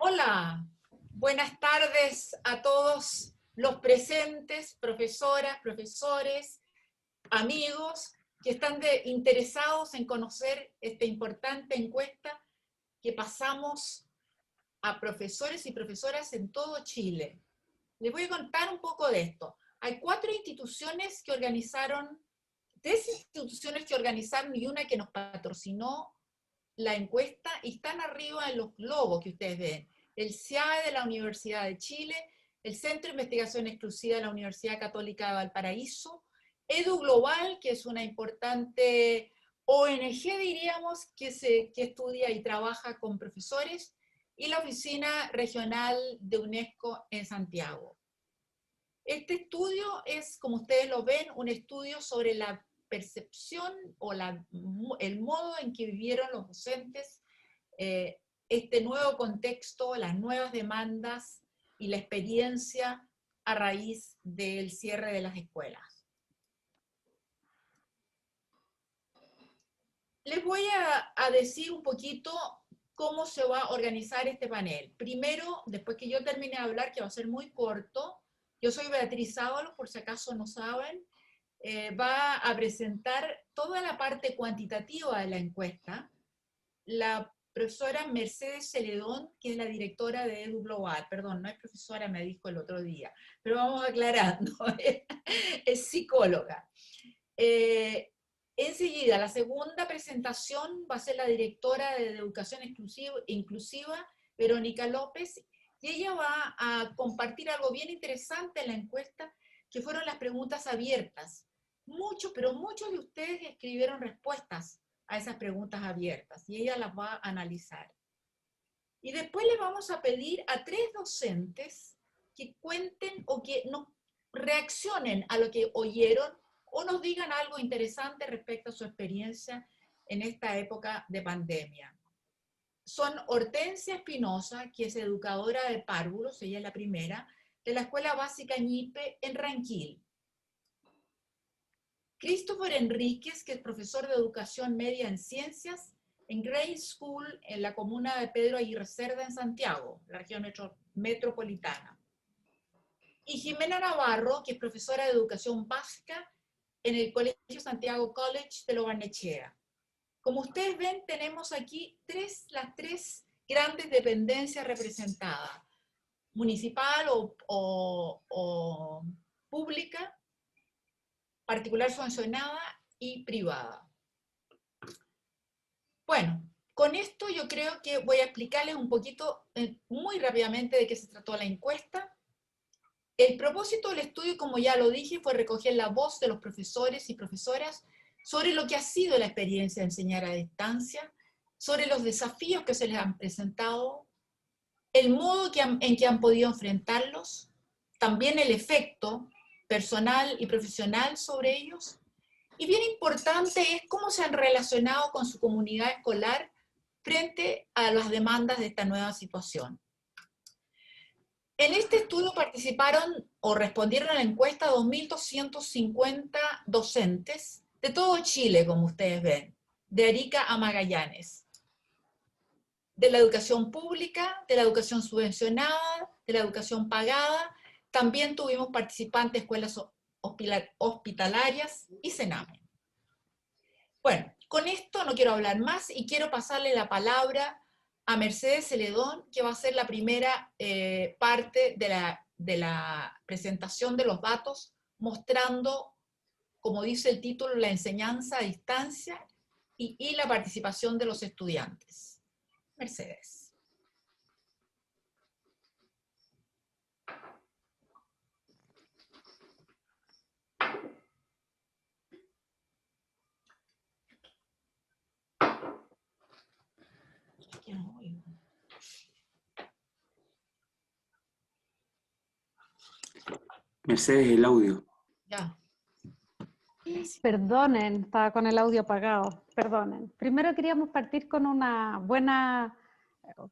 Hola, buenas tardes a todos los presentes, profesoras, profesores, amigos que están interesados en conocer esta importante encuesta que pasamos a profesores y profesoras en todo Chile. Les voy a contar un poco de esto. Hay 4 instituciones que organizaron, 3 instituciones que organizaron y una que nos patrocinó la encuesta, y están arriba en los logos que ustedes ven. El CIAE de la Universidad de Chile, el Centro de Investigación Exclusiva de la Universidad Católica de Valparaíso, Edu Global, que es una importante ONG, diríamos, que estudia y trabaja con profesores, y la Oficina Regional de UNESCO en Santiago. Este estudio es, como ustedes lo ven, un estudio sobre la percepción o el modo en que vivieron los docentes este nuevo contexto, las nuevas demandas y la experiencia a raíz del cierre de las escuelas. Les voy a decir un poquito cómo se va a organizar este panel. Primero, después que yo termine de hablar, que va a ser muy corto, yo soy Beatriz Ábalos, por si acaso no saben, va a presentar toda la parte cuantitativa de la encuesta la profesora Mercedes Celedón, que es la directora de Edu Global. Perdón, no es profesora, me dijo el otro día, pero vamos aclarando, es psicóloga. Enseguida, la segunda presentación va a ser la directora de Educación Inclusiva, Verónica López, y ella va a compartir algo bien interesante en la encuesta, que fueron las preguntas abiertas. Muchos, pero muchos de ustedes escribieron respuestas a esas preguntas abiertas, y ella las va a analizar. Y después le vamos a pedir a 3 docentes que cuenten o que nos reaccionen a lo que oyeron o nos digan algo interesante respecto a su experiencia en esta época de pandemia. Son Hortensia Espinosa, que es educadora de párvulos, ella es la primera, de la Escuela Básica Ñipe en Ranquil. Christopher Enríquez, que es profesor de educación media en ciencias en Grade School en la comuna de Pedro Aguirre Cerda en Santiago, la región metropolitana. Y Jimena Navarro, que es profesora de educación básica en el Colegio Santiago College de Lo Barnechea. Como ustedes ven, tenemos aquí las tres grandes dependencias representadas, municipal o pública, particular subvencionada y privada. Bueno, con esto yo creo que voy a explicarles un poquito, muy rápidamente, de qué se trató la encuesta. El propósito del estudio, como ya lo dije, fue recoger la voz de los profesores y profesoras sobre lo que ha sido la experiencia de enseñar a distancia, sobre los desafíos que se les han presentado, el modo en que han podido enfrentarlos, también el efecto personal y profesional sobre ellos, y bien importante es cómo se han relacionado con su comunidad escolar frente a las demandas de esta nueva situación. En este estudio participaron o respondieron a la encuesta 2.250 docentes de todo Chile, como ustedes ven, de Arica a Magallanes, de la educación pública, de la educación subvencionada, de la educación pagada. También tuvimos participantes de escuelas hospitalarias y Sename. Bueno, con esto no quiero hablar más y quiero pasarle la palabra a Mercedes Celedón, que va a ser la primera parte de la presentación de los datos, mostrando, como dice el título, la enseñanza a distancia y la participación de los estudiantes. Mercedes. Mercedes, el audio. Ya. Perdonen, estaba con el audio apagado, perdonen. Primero queríamos partir con una buena,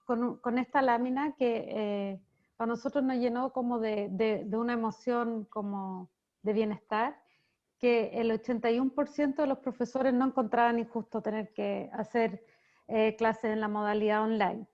con esta lámina que para nosotros nos llenó como de una emoción como de bienestar, que el 81% de los profesores no encontraban injusto tener que hacer clases en la modalidad online.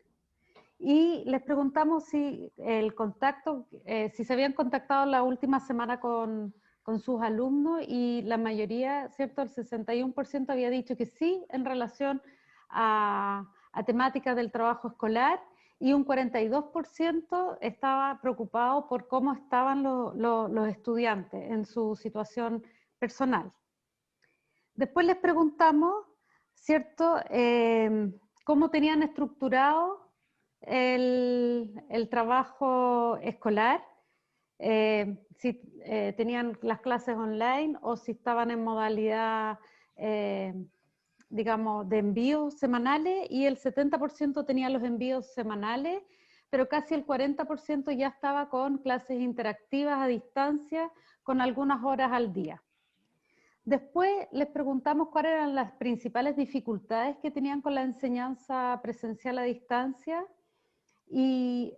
Y les preguntamos si el contacto, si se habían contactado la última semana con sus alumnos, y la mayoría, ¿cierto? El 61% había dicho que sí en relación a temáticas del trabajo escolar, y un 42% estaba preocupado por cómo estaban los estudiantes en su situación personal. Después les preguntamos, ¿cierto?, cómo tenían estructurado el trabajo escolar, si tenían las clases online o si estaban en modalidad, digamos, de envíos semanales, y el 70% tenía los envíos semanales, pero casi el 40% ya estaba con clases interactivas a distancia con algunas horas al día. Después les preguntamos cuáles eran las principales dificultades que tenían con la enseñanza presencial a distancia, y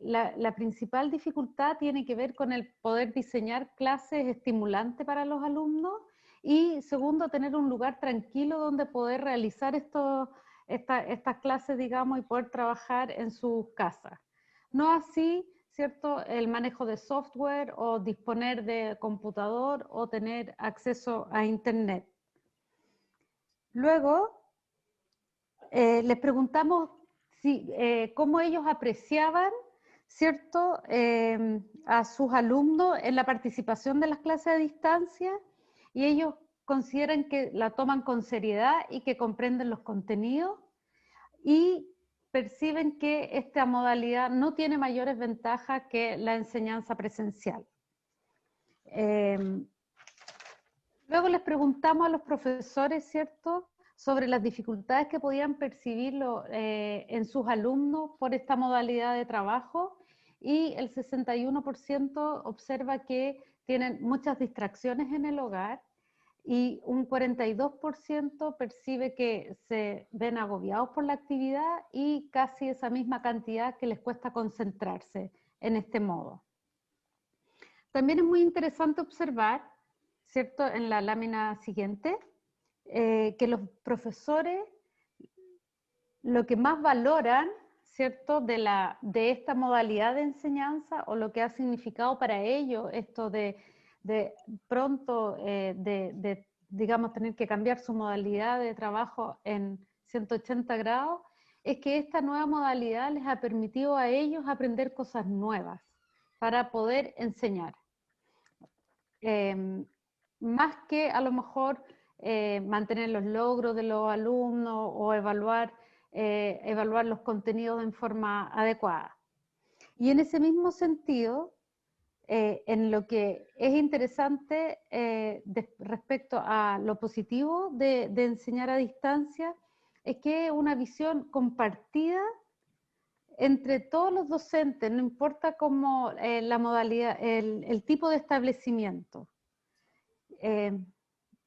la principal dificultad tiene que ver con el poder diseñar clases estimulantes para los alumnos, y segundo, tener un lugar tranquilo donde poder realizar estas clases, digamos, y poder trabajar en sus casas. No así, ¿cierto?, el manejo de software o disponer de computador o tener acceso a internet. Luego, les preguntamos cómo ellos apreciaban, ¿cierto?, a sus alumnos en la participación de las clases a distancia, y ellos consideran que la toman con seriedad y que comprenden los contenidos, y perciben que esta modalidad no tiene mayores ventajas que la enseñanza presencial. Luego les preguntamos a los profesores, ¿cierto?, sobre las dificultades que podían percibirlo en sus alumnos por esta modalidad de trabajo, y el 61% observa que tienen muchas distracciones en el hogar, y un 42% percibe que se ven agobiados por la actividad, y casi esa misma cantidad que les cuesta concentrarse en este modo. También es muy interesante observar, ¿cierto?, en la lámina siguiente, que los profesores lo que más valoran, ¿cierto?, de esta modalidad de enseñanza, o lo que ha significado para ellos esto de pronto, digamos, tener que cambiar su modalidad de trabajo en 180 grados, es que esta nueva modalidad les ha permitido a ellos aprender cosas nuevas para poder enseñar. Más que a lo mejor mantener los logros de los alumnos o evaluar los contenidos en forma adecuada. Y en ese mismo sentido, en lo que es interesante respecto a lo positivo de enseñar a distancia, es que es una visión compartida entre todos los docentes, no importa cómo la modalidad, el tipo de establecimiento.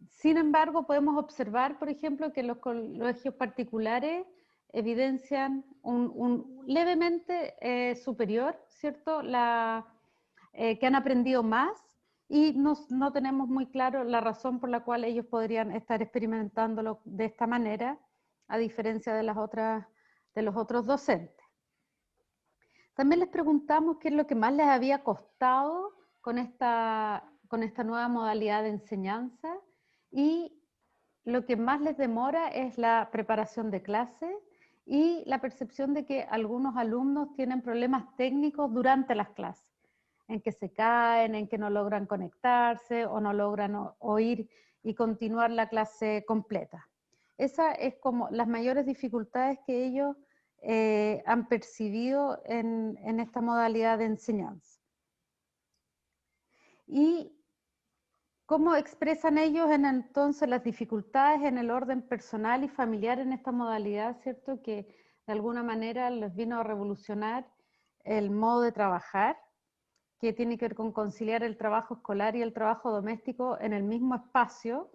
Sin embargo, podemos observar, por ejemplo, que los colegios particulares evidencian un levemente superior, ¿cierto?, que han aprendido más, y no tenemos muy claro la razón por la cual ellos podrían estar experimentándolo de esta manera, a diferencia de los otros docentes. También les preguntamos qué es lo que más les había costado con esta nueva modalidad de enseñanza, y lo que más les demora es la preparación de clase y la percepción de que algunos alumnos tienen problemas técnicos durante las clases, en que se caen, en que no logran conectarse o no logran oír y continuar la clase completa. Esa es como las mayores dificultades que ellos han percibido en esta modalidad de enseñanza. Y ¿cómo expresan ellos entonces las dificultades en el orden personal y familiar en esta modalidad, ¿cierto?, que de alguna manera les vino a revolucionar el modo de trabajar, que tiene que ver con conciliar el trabajo escolar y el trabajo doméstico en el mismo espacio,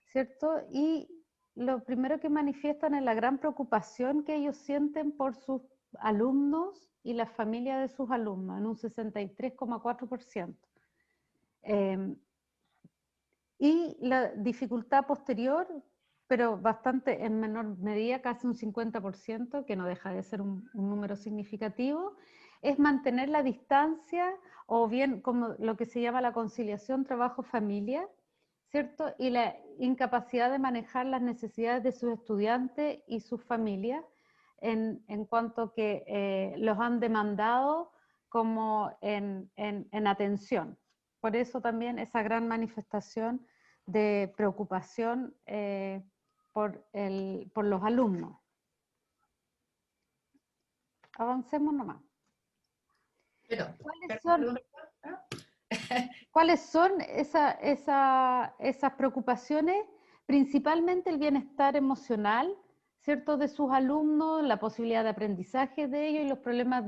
¿cierto? Y lo primero que manifiestan es la gran preocupación que ellos sienten por sus alumnos y la familia de sus alumnos, en un 63,4%. Y la dificultad posterior pero bastante en menor medida, casi un 50%, que no deja de ser un número significativo, es mantener la distancia o bien como lo que se llama la conciliación trabajo-familia, ¿cierto? Y la incapacidad de manejar las necesidades de sus estudiantes y sus familias en cuanto que los han demandado como en atención. Por eso también esa gran manifestación de preocupación por los alumnos. Avancemos nomás. ¿Cuáles son esas preocupaciones? Principalmente el bienestar emocional, ¿cierto?, de sus alumnos, la posibilidad de aprendizaje de ellos y los problemas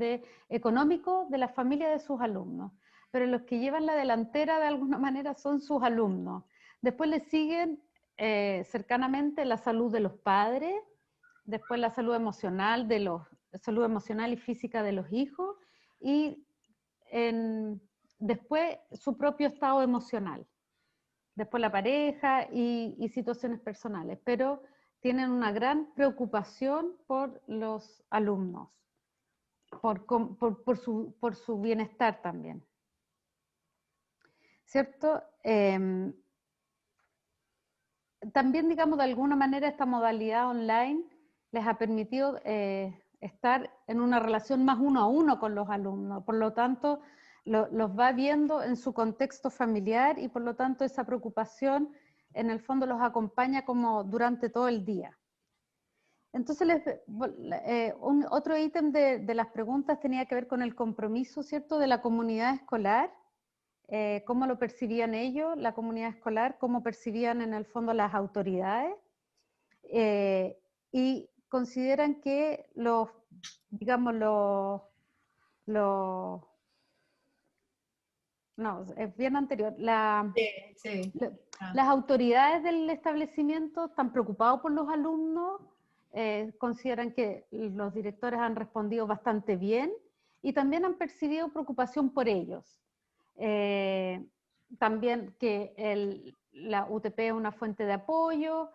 económicos de la familia de sus alumnos. Pero los que llevan la delantera de alguna manera son sus alumnos. Después les siguen cercanamente la salud de los padres, después la salud emocional y física de los hijos, y después su propio estado emocional, después la pareja y situaciones personales, pero tienen una gran preocupación por los alumnos, por su bienestar también. ¿Cierto? También, digamos, de alguna manera esta modalidad online les ha permitido estar en una relación más uno a uno con los alumnos, por lo tanto los va viendo en su contexto familiar y por lo tanto esa preocupación en el fondo los acompaña como durante todo el día. Entonces, otro ítem de las preguntas tenía que ver con el compromiso, ¿cierto?, de la comunidad escolar, cómo lo percibían ellos, la comunidad escolar, cómo percibían en el fondo las autoridades, y consideran que no, es bien anterior, las autoridades del establecimiento están preocupados por los alumnos, consideran que los directores han respondido bastante bien y también han percibido preocupación por ellos. También que la UTP es una fuente de apoyo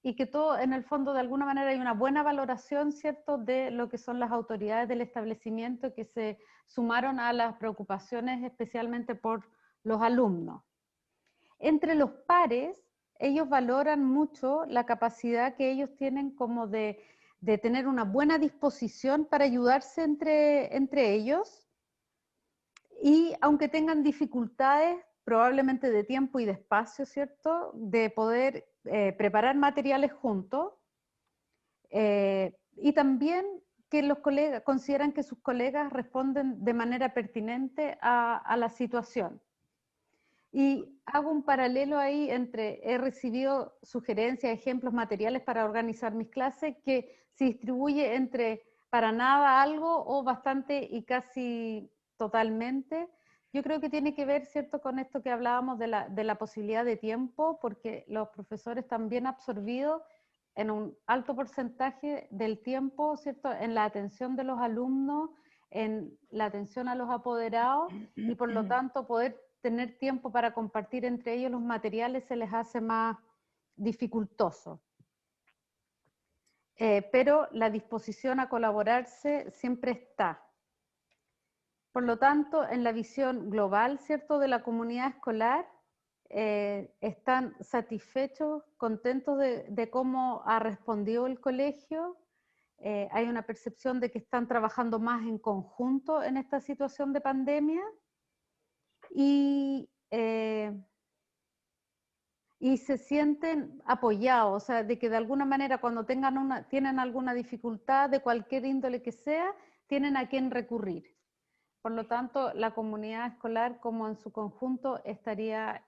y que todo, en el fondo, de alguna manera hay una buena valoración, ¿cierto?, de lo que son las autoridades del establecimiento que se sumaron a las preocupaciones especialmente por los alumnos. Entre los pares, ellos valoran mucho la capacidad que ellos tienen como de tener una buena disposición para ayudarse entre ellos, y aunque tengan dificultades probablemente de tiempo y de espacio, ¿cierto?, de poder preparar materiales juntos, y también que los colegas consideran que sus colegas responden de manera pertinente a la situación. Y hago un paralelo ahí entre, he recibido sugerencias, ejemplos, materiales para organizar mis clases, que se distribuye entre para nada algo o bastante y casi totalmente. Yo creo que tiene que ver, ¿cierto?, con esto que hablábamos de la posibilidad de tiempo, porque los profesores también absorbidos en un alto porcentaje del tiempo, ¿cierto?, en la atención de los alumnos, en la atención a los apoderados, y por lo tanto poder tener tiempo para compartir entre ellos los materiales se les hace más dificultoso. Pero la disposición a colaborarse siempre está. Por lo tanto, en la visión global, ¿cierto?, de la comunidad escolar, están satisfechos, contentos de cómo ha respondido el colegio. Hay una percepción de que están trabajando más en conjunto en esta situación de pandemia, y se sienten apoyados, o sea, de que de alguna manera cuando tienen alguna dificultad de cualquier índole que sea, tienen a quién recurrir. Por lo tanto, la comunidad escolar como en su conjunto estaría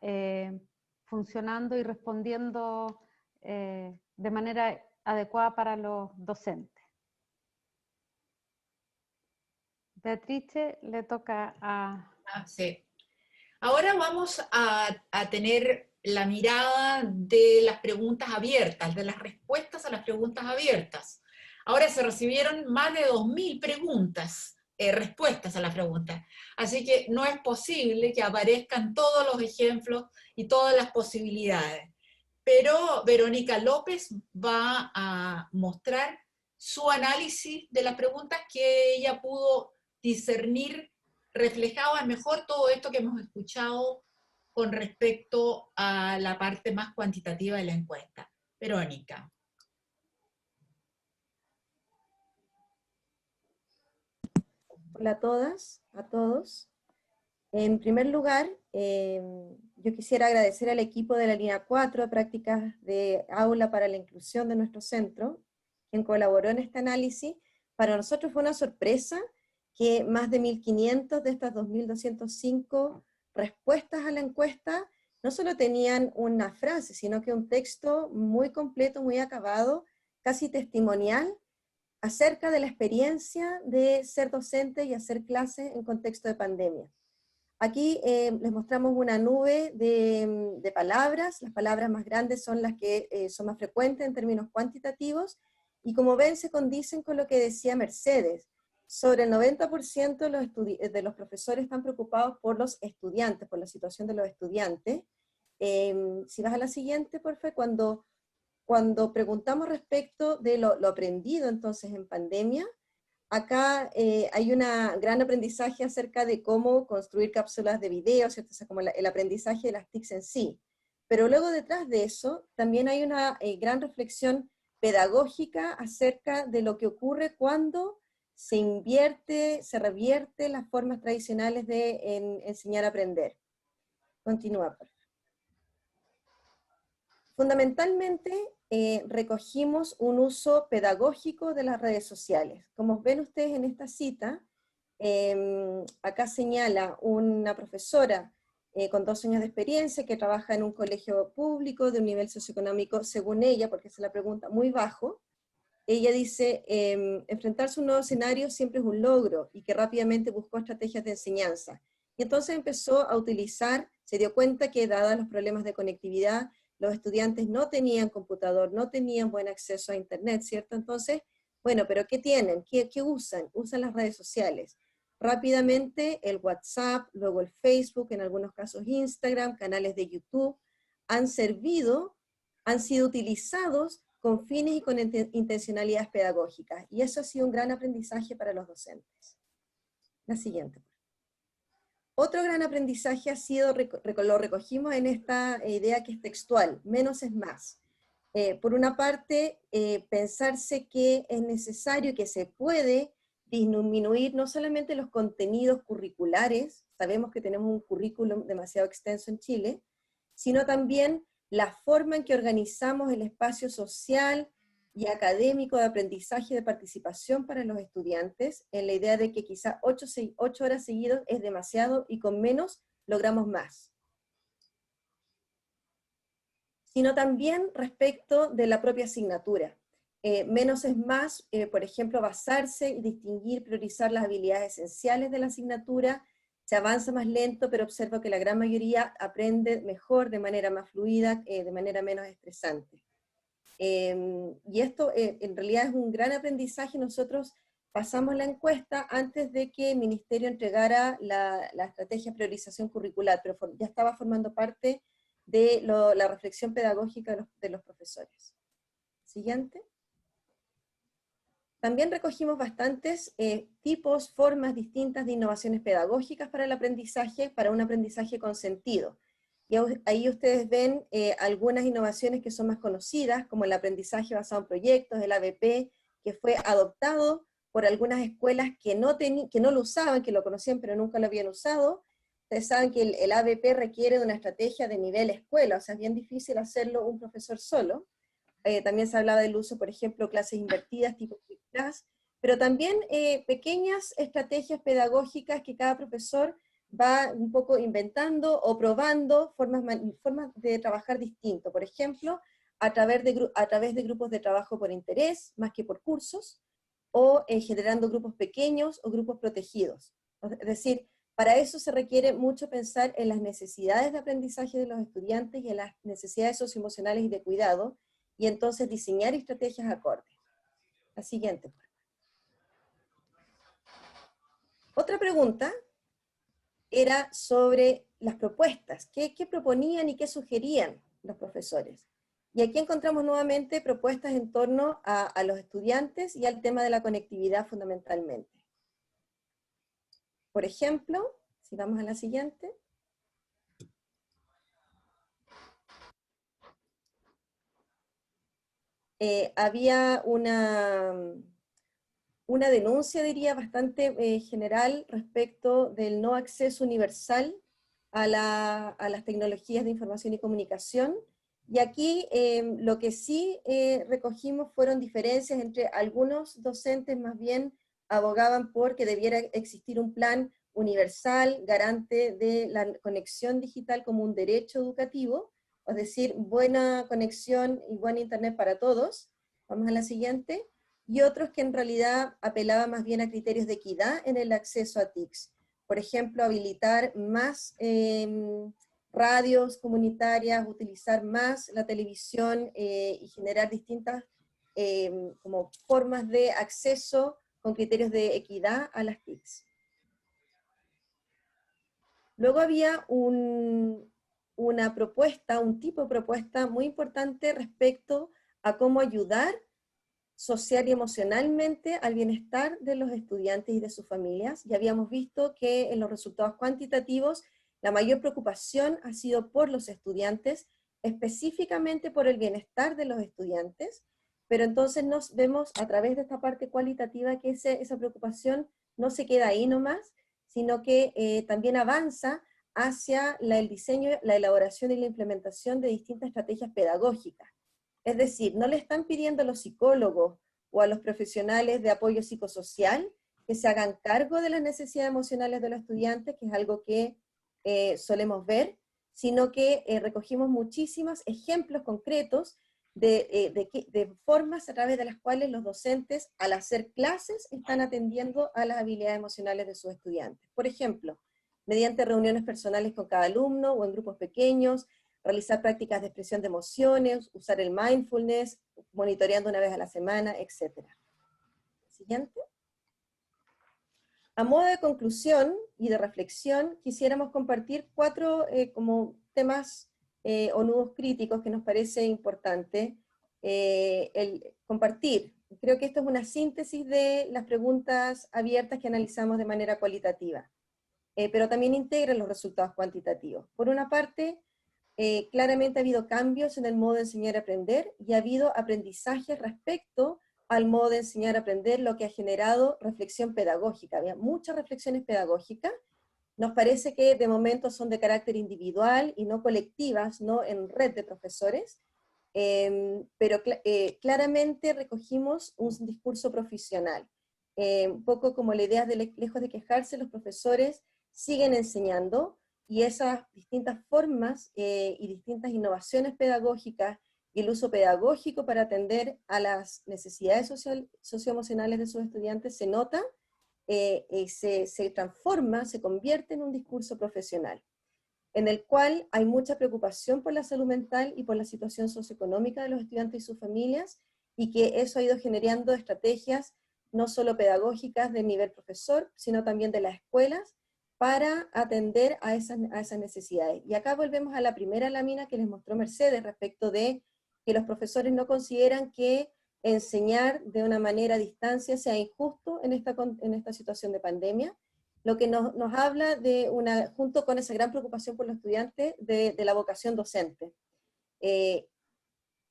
funcionando y respondiendo de manera adecuada para los docentes. Beatrice, le toca a... Sí. Ahora vamos a tener la mirada de las preguntas abiertas, de las respuestas a las preguntas abiertas. Ahora se recibieron más de 2000 preguntas, respuestas a las preguntas. Así que no es posible que aparezcan todos los ejemplos y todas las posibilidades. pero Verónica López va a mostrar su análisis de las preguntas que ella pudo discernir, reflejaba mejor todo esto que hemos escuchado con respecto a la parte más cuantitativa de la encuesta. Verónica. Hola a todas, a todos. En primer lugar, yo quisiera agradecer al equipo de la línea 4 de prácticas de aula para la inclusión de nuestro centro, quien colaboró en este análisis. Para nosotros fue una sorpresa que más de 1.500 de estas 2.205 respuestas a la encuesta no solo tenían una frase, sino que un texto muy completo, muy acabado, casi testimonial, acerca de la experiencia de ser docente y hacer clases en contexto de pandemia. Aquí les mostramos una nube de palabras. Las palabras más grandes son las que son más frecuentes en términos cuantitativos, y como ven se condicen con lo que decía Mercedes. Sobre el 90% de los profesores están preocupados por los estudiantes, por la situación de los estudiantes. Si vas a la siguiente, por favor, cuando preguntamos respecto de lo aprendido entonces en pandemia, acá hay un gran aprendizaje acerca de cómo construir cápsulas de video, ¿cierto? O sea, como el aprendizaje de las TICs en sí. Pero luego detrás de eso también hay una gran reflexión pedagógica acerca de lo que ocurre cuando se revierte las formas tradicionales de enseñar a aprender. Continúa, por favor. Fundamentalmente, recogimos un uso pedagógico de las redes sociales. Como ven ustedes en esta cita, acá señala una profesora con 2 años de experiencia que trabaja en un colegio público de un nivel socioeconómico, según ella, porque se la pregunta, muy bajo. Ella dice, enfrentarse a un nuevo escenario siempre es un logro, y que rápidamente buscó estrategias de enseñanza. Y entonces empezó a utilizar, se dio cuenta que dadas los problemas de conectividad, los estudiantes no tenían computador, no tenían buen acceso a internet, ¿cierto? Entonces, bueno, pero ¿qué tienen? ¿Qué usan? Usan las redes sociales. Rápidamente el WhatsApp, luego el Facebook, en algunos casos Instagram, canales de YouTube, han sido utilizados con fines y con intencionalidades pedagógicas. Y eso ha sido un gran aprendizaje para los docentes. La siguiente. Otro gran aprendizaje ha sido, lo recogimos en esta idea que es textual, menos es más. Por una parte, pensarse que es necesario y que se puede disminuir no solamente los contenidos curriculares, sabemos que tenemos un currículum demasiado extenso en Chile, sino también la forma en que organizamos el espacio social y académico de aprendizaje y de participación para los estudiantes, en la idea de que quizá 8 horas seguidas es demasiado y con menos logramos más. Sino también respecto de la propia asignatura. Menos es más, por ejemplo, basarse y distinguir, priorizar las habilidades esenciales de la asignatura. Se avanza más lento, pero observo que la gran mayoría aprende mejor, de manera más fluida, de manera menos estresante. Y esto en realidad es un gran aprendizaje. Nosotros pasamos la encuesta antes de que el Ministerio entregara la estrategia de priorización curricular, pero ya estaba formando parte de la reflexión pedagógica de los profesores. Siguiente. También recogimos bastantes tipos, formas distintas de innovaciones pedagógicas para el aprendizaje, para un aprendizaje con sentido. Y ahí ustedes ven algunas innovaciones que son más conocidas, como el aprendizaje basado en proyectos, el ABP, que fue adoptado por algunas escuelas que no lo usaban, que lo conocían pero nunca lo habían usado. Ustedes saben que el ABP requiere de una estrategia de nivel escuela, o sea, es bien difícil hacerlo un profesor solo. También se hablaba del uso, por ejemplo, clases invertidas, tipo class, pero también pequeñas estrategias pedagógicas que cada profesor va un poco inventando o probando formas de trabajar distinto. Por ejemplo, a través de grupos de trabajo por interés, más que por cursos, o generando grupos pequeños o grupos protegidos. Es decir, para eso se requiere mucho pensar en las necesidades de aprendizaje de los estudiantes y en las necesidades socioemocionales y de cuidado, y entonces diseñar estrategias acordes. La siguiente. Otra pregunta era sobre las propuestas. ¿Qué proponían y qué sugerían los profesores? Y aquí encontramos nuevamente propuestas en torno a los estudiantes y al tema de la conectividad fundamentalmente. Por ejemplo, si vamos a la siguiente. Había una denuncia, diría, bastante general respecto del no acceso universal a las tecnologías de información y comunicación. Y aquí lo que sí recogimos fueron diferencias entre algunos docentes más bien abogaban por que debiera existir un plan universal, garante de la conexión digital como un derecho educativo, es decir, buena conexión y buen internet para todos. Vamos a la siguiente. Y otros que en realidad apelaban más bien a criterios de equidad en el acceso a TICs. Por ejemplo, habilitar más radios comunitarias, utilizar más la televisión y generar distintas como formas de acceso con criterios de equidad a las TICs. Luego había una propuesta, un tipo de propuesta muy importante respecto a cómo ayudar social y emocionalmente al bienestar de los estudiantes y de sus familias. Ya habíamos visto que en los resultados cuantitativos la mayor preocupación ha sido por los estudiantes, específicamente por el bienestar de los estudiantes, pero entonces nos vemos a través de esta parte cualitativa que esa preocupación no se queda ahí nomás, sino que también avanza hacia el diseño, la elaboración y la implementación de distintas estrategias pedagógicas. Es decir, no le están pidiendo a los psicólogos o a los profesionales de apoyo psicosocial que se hagan cargo de las necesidades emocionales de los estudiantes, que es algo que solemos ver, sino que recogimos muchísimos ejemplos concretos de formas a través de las cuales los docentes, al hacer clases, están atendiendo a las habilidades emocionales de sus estudiantes. Por ejemplo, mediante reuniones personales con cada alumno o en grupos pequeños, realizar prácticas de expresión de emociones, usar el mindfulness, monitoreando una vez a la semana, etc. Siguiente. A modo de conclusión y de reflexión, quisiéramos compartir 4 como temas o nudos críticos que nos parece importante el compartir. Creo que esto es una síntesis de las preguntas abiertas que analizamos de manera cualitativa, pero también integra los resultados cuantitativos. Por una parte, claramente ha habido cambios en el modo de enseñar y aprender, y ha habido aprendizaje respecto al modo de enseñar y aprender, lo que ha generado reflexión pedagógica. Había muchas reflexiones pedagógicas. Nos parece que de momento son de carácter individual y no colectivas, no en red de profesores, pero claramente recogimos un discurso profesional. Un poco como la idea de lejos de quejarse, los profesores siguen enseñando, y esas distintas formas y distintas innovaciones pedagógicas y el uso pedagógico para atender a las necesidades socioemocionales de sus estudiantes se nota, se transforma, se convierte en un discurso profesional, en el cual hay mucha preocupación por la salud mental y por la situación socioeconómica de los estudiantes y sus familias, y que eso ha ido generando estrategias no solo pedagógicas de nivel profesor, sino también de las escuelas, para atender a esas necesidades. Y acá volvemos a la primera lámina que les mostró Mercedes respecto de que los profesores no consideran que enseñar de una manera a distancia sea injusto en esta situación de pandemia, lo que nos habla de junto con esa gran preocupación por los estudiantes, de la vocación docente.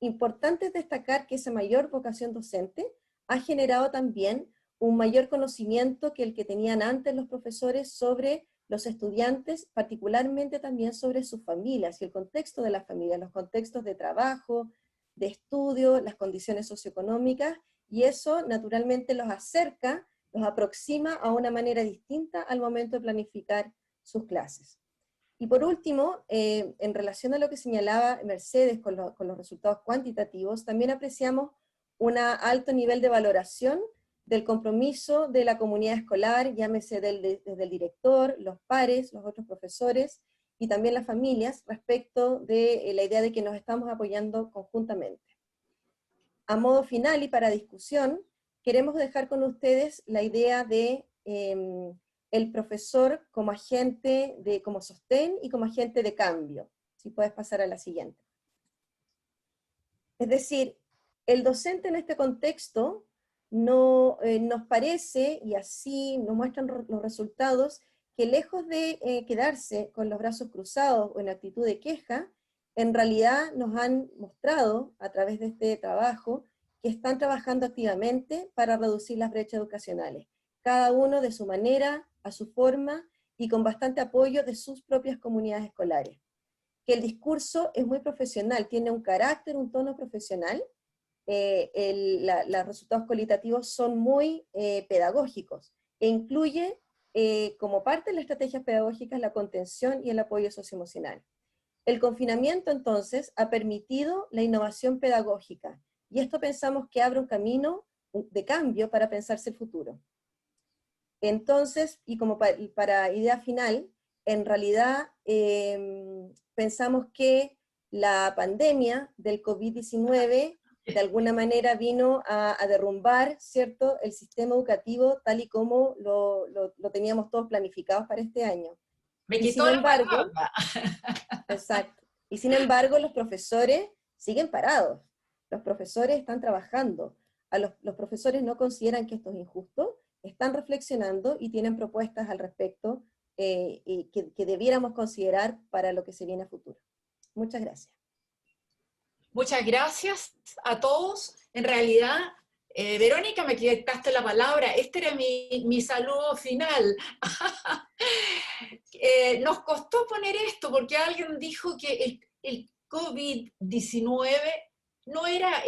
Importante es destacar que esa mayor vocación docente ha generado también un mayor conocimiento que el que tenían antes los profesores sobre los estudiantes, particularmente también sobre sus familias y el contexto de las familias, los contextos de trabajo, de estudio, las condiciones socioeconómicas, y eso naturalmente los acerca, los aproxima a una manera distinta al momento de planificar sus clases. Y por último, en relación a lo que señalaba Mercedes con los resultados cuantitativos, también apreciamos un alto nivel de valoración del compromiso de la comunidad escolar, llámese desde el director, los pares, los otros profesores, y también las familias, respecto de la idea de que nos estamos apoyando conjuntamente. A modo final y para discusión, queremos dejar con ustedes la idea de el profesor como agente, como sostén y como agente de cambio. Si puedes pasar a la siguiente. Es decir, el docente en este contexto no, nos parece, y así nos muestran los resultados, que lejos de quedarse con los brazos cruzados o en actitud de queja, en realidad nos han mostrado a través de este trabajo que están trabajando activamente para reducir las brechas educacionales, cada uno de su manera, a su forma, y con bastante apoyo de sus propias comunidades escolares. Que el discurso es muy profesional, tiene un carácter, un tono profesional, los resultados cualitativos son muy pedagógicos, e incluye como parte de las estrategias pedagógicas la contención y el apoyo socioemocional. El confinamiento entonces ha permitido la innovación pedagógica, y esto pensamos que abre un camino de cambio para pensarse el futuro. Entonces, y como para idea final, en realidad pensamos que la pandemia del COVID-19 de alguna manera vino a derrumbar, ¿cierto?, el sistema educativo tal y como lo teníamos todos planificados para este año. Me Y quitó sin la embargo, palabra. exacto, y sin embargo los profesores siguen parados, los profesores están trabajando, los profesores no consideran que esto es injusto, están reflexionando y tienen propuestas al respecto y que debiéramos considerar para lo que se viene a futuro. Muchas gracias. Muchas gracias a todos. En realidad, Verónica, me quitaste la palabra. Este era mi saludo final. Nos costó poner esto porque alguien dijo que el COVID-19 no era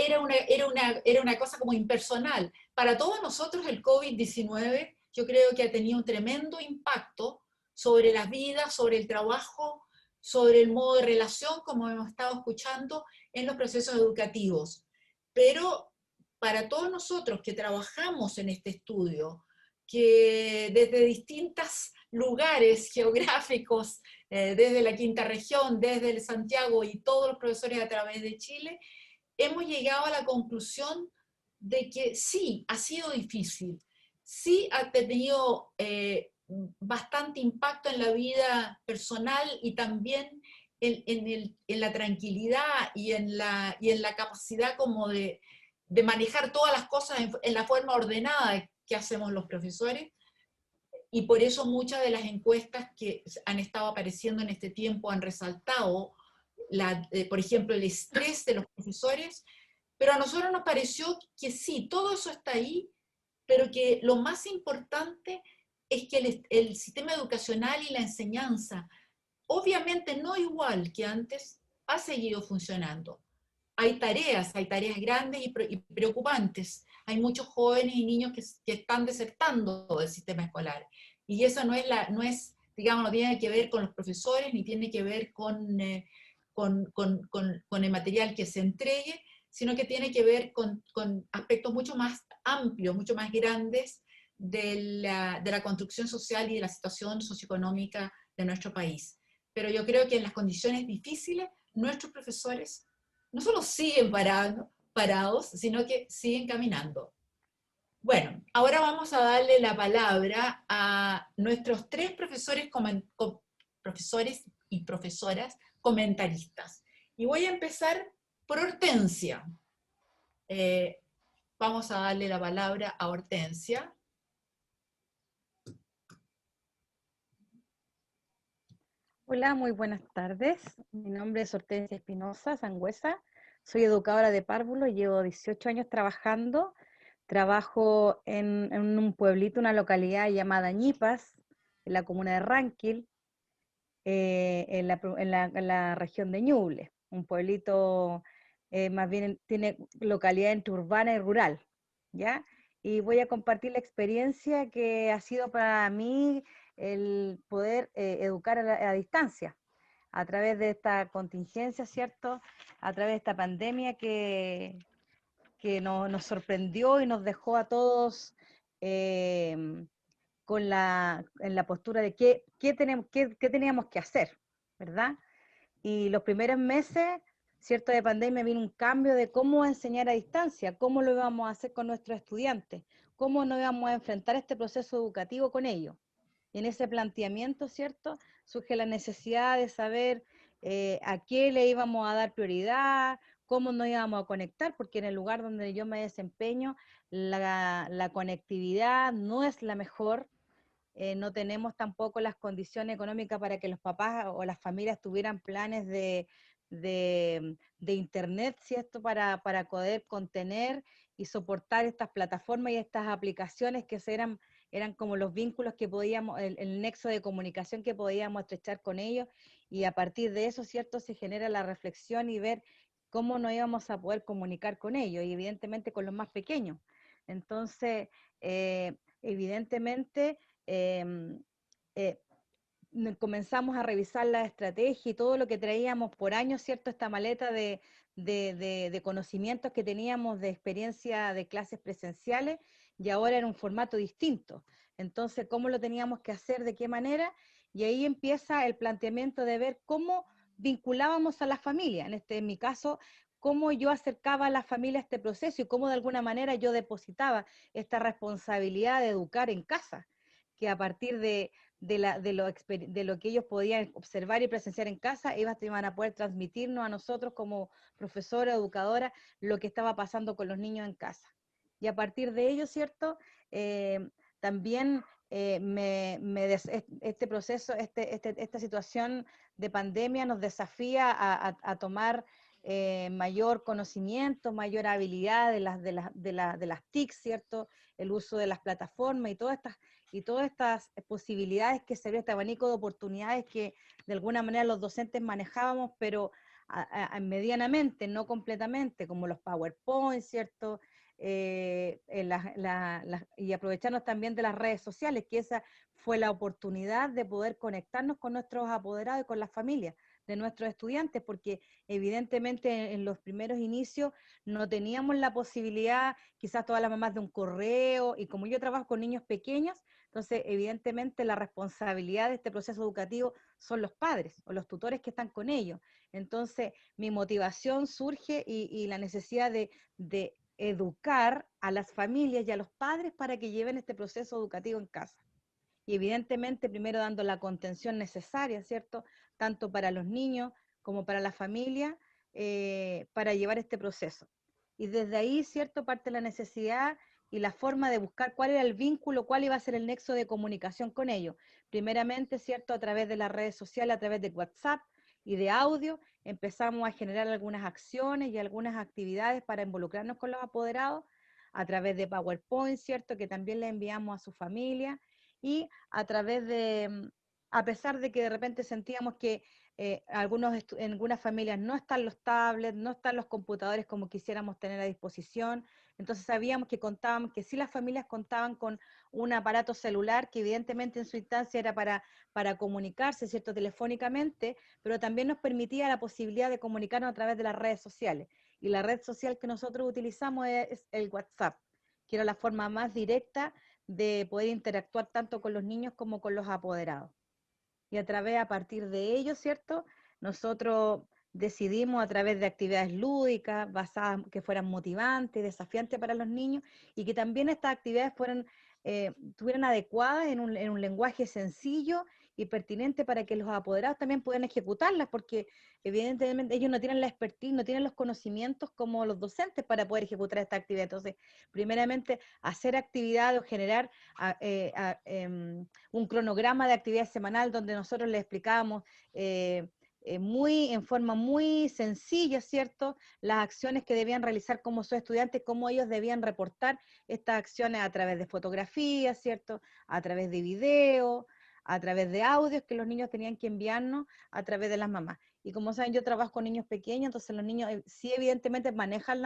una cosa como impersonal. Para todos nosotros el COVID-19 yo creo que ha tenido un tremendo impacto sobre las vidas, sobre el trabajo, sobre el modo de relación, como hemos estado escuchando, en los procesos educativos. Pero para todos nosotros que trabajamos en este estudio, que desde distintos lugares geográficos, desde la Quinta Región, desde el Santiago y todos los profesores a través de Chile, hemos llegado a la conclusión de que sí, ha sido difícil, sí ha tenido bastante impacto en la vida personal y también en la tranquilidad y en la capacidad como de manejar todas las cosas en la forma ordenada que hacemos los profesores, y por eso muchas de las encuestas que han estado apareciendo en este tiempo han resaltado, por ejemplo, el estrés de los profesores, pero a nosotros nos pareció que sí, todo eso está ahí, pero que lo más importante es que el sistema educacional y la enseñanza, obviamente no igual que antes, ha seguido funcionando. Hay tareas grandes y preocupantes. Hay muchos jóvenes y niños que están desertando del sistema escolar. Y eso no tiene que ver con los profesores, ni tiene que ver con el material que se entregue, sino que tiene que ver con aspectos mucho más amplios, mucho más grandes de la construcción social y de la situación socioeconómica de nuestro país. Pero yo creo que en las condiciones difíciles, nuestros profesores no solo siguen parados, sino que siguen caminando. Bueno, ahora vamos a darle la palabra a nuestros tres profesores y profesoras comentaristas. Y voy a empezar por Hortensia. Vamos a darle la palabra a Hortensia. Hola, muy buenas tardes. Mi nombre es Hortensia Espinosa Sangüesa. Soy educadora de párvulos, llevo 18 años trabajando. Trabajo en un pueblito, una localidad llamada Ñipas, en la comuna de Ranquil, en la región de Ñuble. Un pueblito, más bien tiene localidad entre urbana y rural, ¿ya? Y voy a compartir la experiencia que ha sido para mí el poder educar a distancia, a través de esta contingencia, ¿cierto? A través de esta pandemia que nos sorprendió y nos dejó a todos en la postura de qué teníamos que hacer, ¿verdad? Y los primeros meses, ¿cierto?, de pandemia vino un cambio de cómo enseñar a distancia, cómo lo íbamos a hacer con nuestros estudiantes, cómo nos íbamos a enfrentar este proceso educativo con ellos. Y en ese planteamiento, ¿cierto?, surge la necesidad de saber a qué le íbamos a dar prioridad, cómo nos íbamos a conectar, porque en el lugar donde yo me desempeño, la conectividad no es la mejor. No tenemos tampoco las condiciones económicas para que los papás o las familias tuvieran planes de internet, ¿cierto? Para poder contener y soportar estas plataformas y estas aplicaciones que eran como los vínculos que podíamos, el nexo de comunicación que podíamos estrechar con ellos, y a partir de eso, ¿cierto? Se genera la reflexión y ver cómo nos íbamos a poder comunicar con ellos, y evidentemente con los más pequeños. Entonces, evidentemente, eh, eh, comenzamos a revisar la estrategia y todo lo que traíamos por años, ¿cierto? Esta maleta de conocimientos que teníamos de experiencia de clases presenciales, y ahora en un formato distinto. Entonces, ¿cómo lo teníamos que hacer? ¿De qué manera? Y ahí empieza el planteamiento de ver cómo vinculábamos a la familia. En mi caso, cómo yo acercaba a la familia a este proceso y cómo de alguna manera yo depositaba esta responsabilidad de educar en casa, que a partir de lo que ellos podían observar y presenciar en casa, iban a poder transmitirnos a nosotros como profesora, educadora, lo que estaba pasando con los niños en casa. Y a partir de ello, ¿cierto? También este proceso, esta situación de pandemia nos desafía a tomar mayor conocimiento, mayor habilidad de las TIC, ¿cierto? El uso de las plataformas y todas estas posibilidades que se ve, este abanico de oportunidades que de alguna manera los docentes manejábamos, pero medianamente, no completamente, como los PowerPoint, ¿cierto? Y aprovecharnos también de las redes sociales, que esa fue la oportunidad de poder conectarnos con nuestros apoderados y con las familias de nuestros estudiantes, porque evidentemente en los primeros inicios no teníamos la posibilidad, quizás todas las mamás, de un correo, y como yo trabajo con niños pequeños, entonces evidentemente la responsabilidad de este proceso educativo son los padres o los tutores que están con ellos. Entonces mi motivación surge y la necesidad de educar a las familias y a los padres para que lleven este proceso educativo en casa. Y evidentemente primero dando la contención necesaria, ¿cierto? Tanto para los niños como para la familia, para llevar este proceso. Y desde ahí, ¿cierto? Parte la necesidad y la forma de buscar cuál era el vínculo, cuál iba a ser el nexo de comunicación con ellos. Primeramente, ¿cierto? A través de las redes sociales, a través de WhatsApp y de audio, empezamos a generar algunas acciones y algunas actividades para involucrarnos con los apoderados, a través de PowerPoint, ¿cierto? Que también le enviamos a su familia, y a través a pesar de que de repente sentíamos que en algunas familias no están los tablets, no están los computadores como quisiéramos tener a disposición, entonces sabíamos que sí las familias contaban con un aparato celular que evidentemente en su instancia era para comunicarse, ¿cierto?, telefónicamente, pero también nos permitía la posibilidad de comunicarnos a través de las redes sociales. Y la red social que nosotros utilizamos es el WhatsApp, que era la forma más directa de poder interactuar tanto con los niños como con los apoderados. Y a partir de ello, ¿cierto? Nosotros decidimos a través de actividades lúdicas, basadas, que fueran motivantes, desafiantes para los niños, y que también estas actividades estuvieran adecuadas en un lenguaje sencillo y pertinente para que los apoderados también puedan ejecutarlas, porque evidentemente ellos no tienen la expertise, no tienen los conocimientos como los docentes para poder ejecutar esta actividad. Entonces, primeramente, hacer actividad o generar un cronograma de actividad semanal donde nosotros les explicábamos en forma muy sencilla, ¿cierto?, las acciones que debían realizar como sus estudiantes, cómo ellos debían reportar estas acciones a través de fotografías, ¿cierto?, a través de video, a través de audios que los niños tenían que enviarnos a través de las mamás. Y como saben, yo trabajo con niños pequeños, entonces los niños sí evidentemente manejan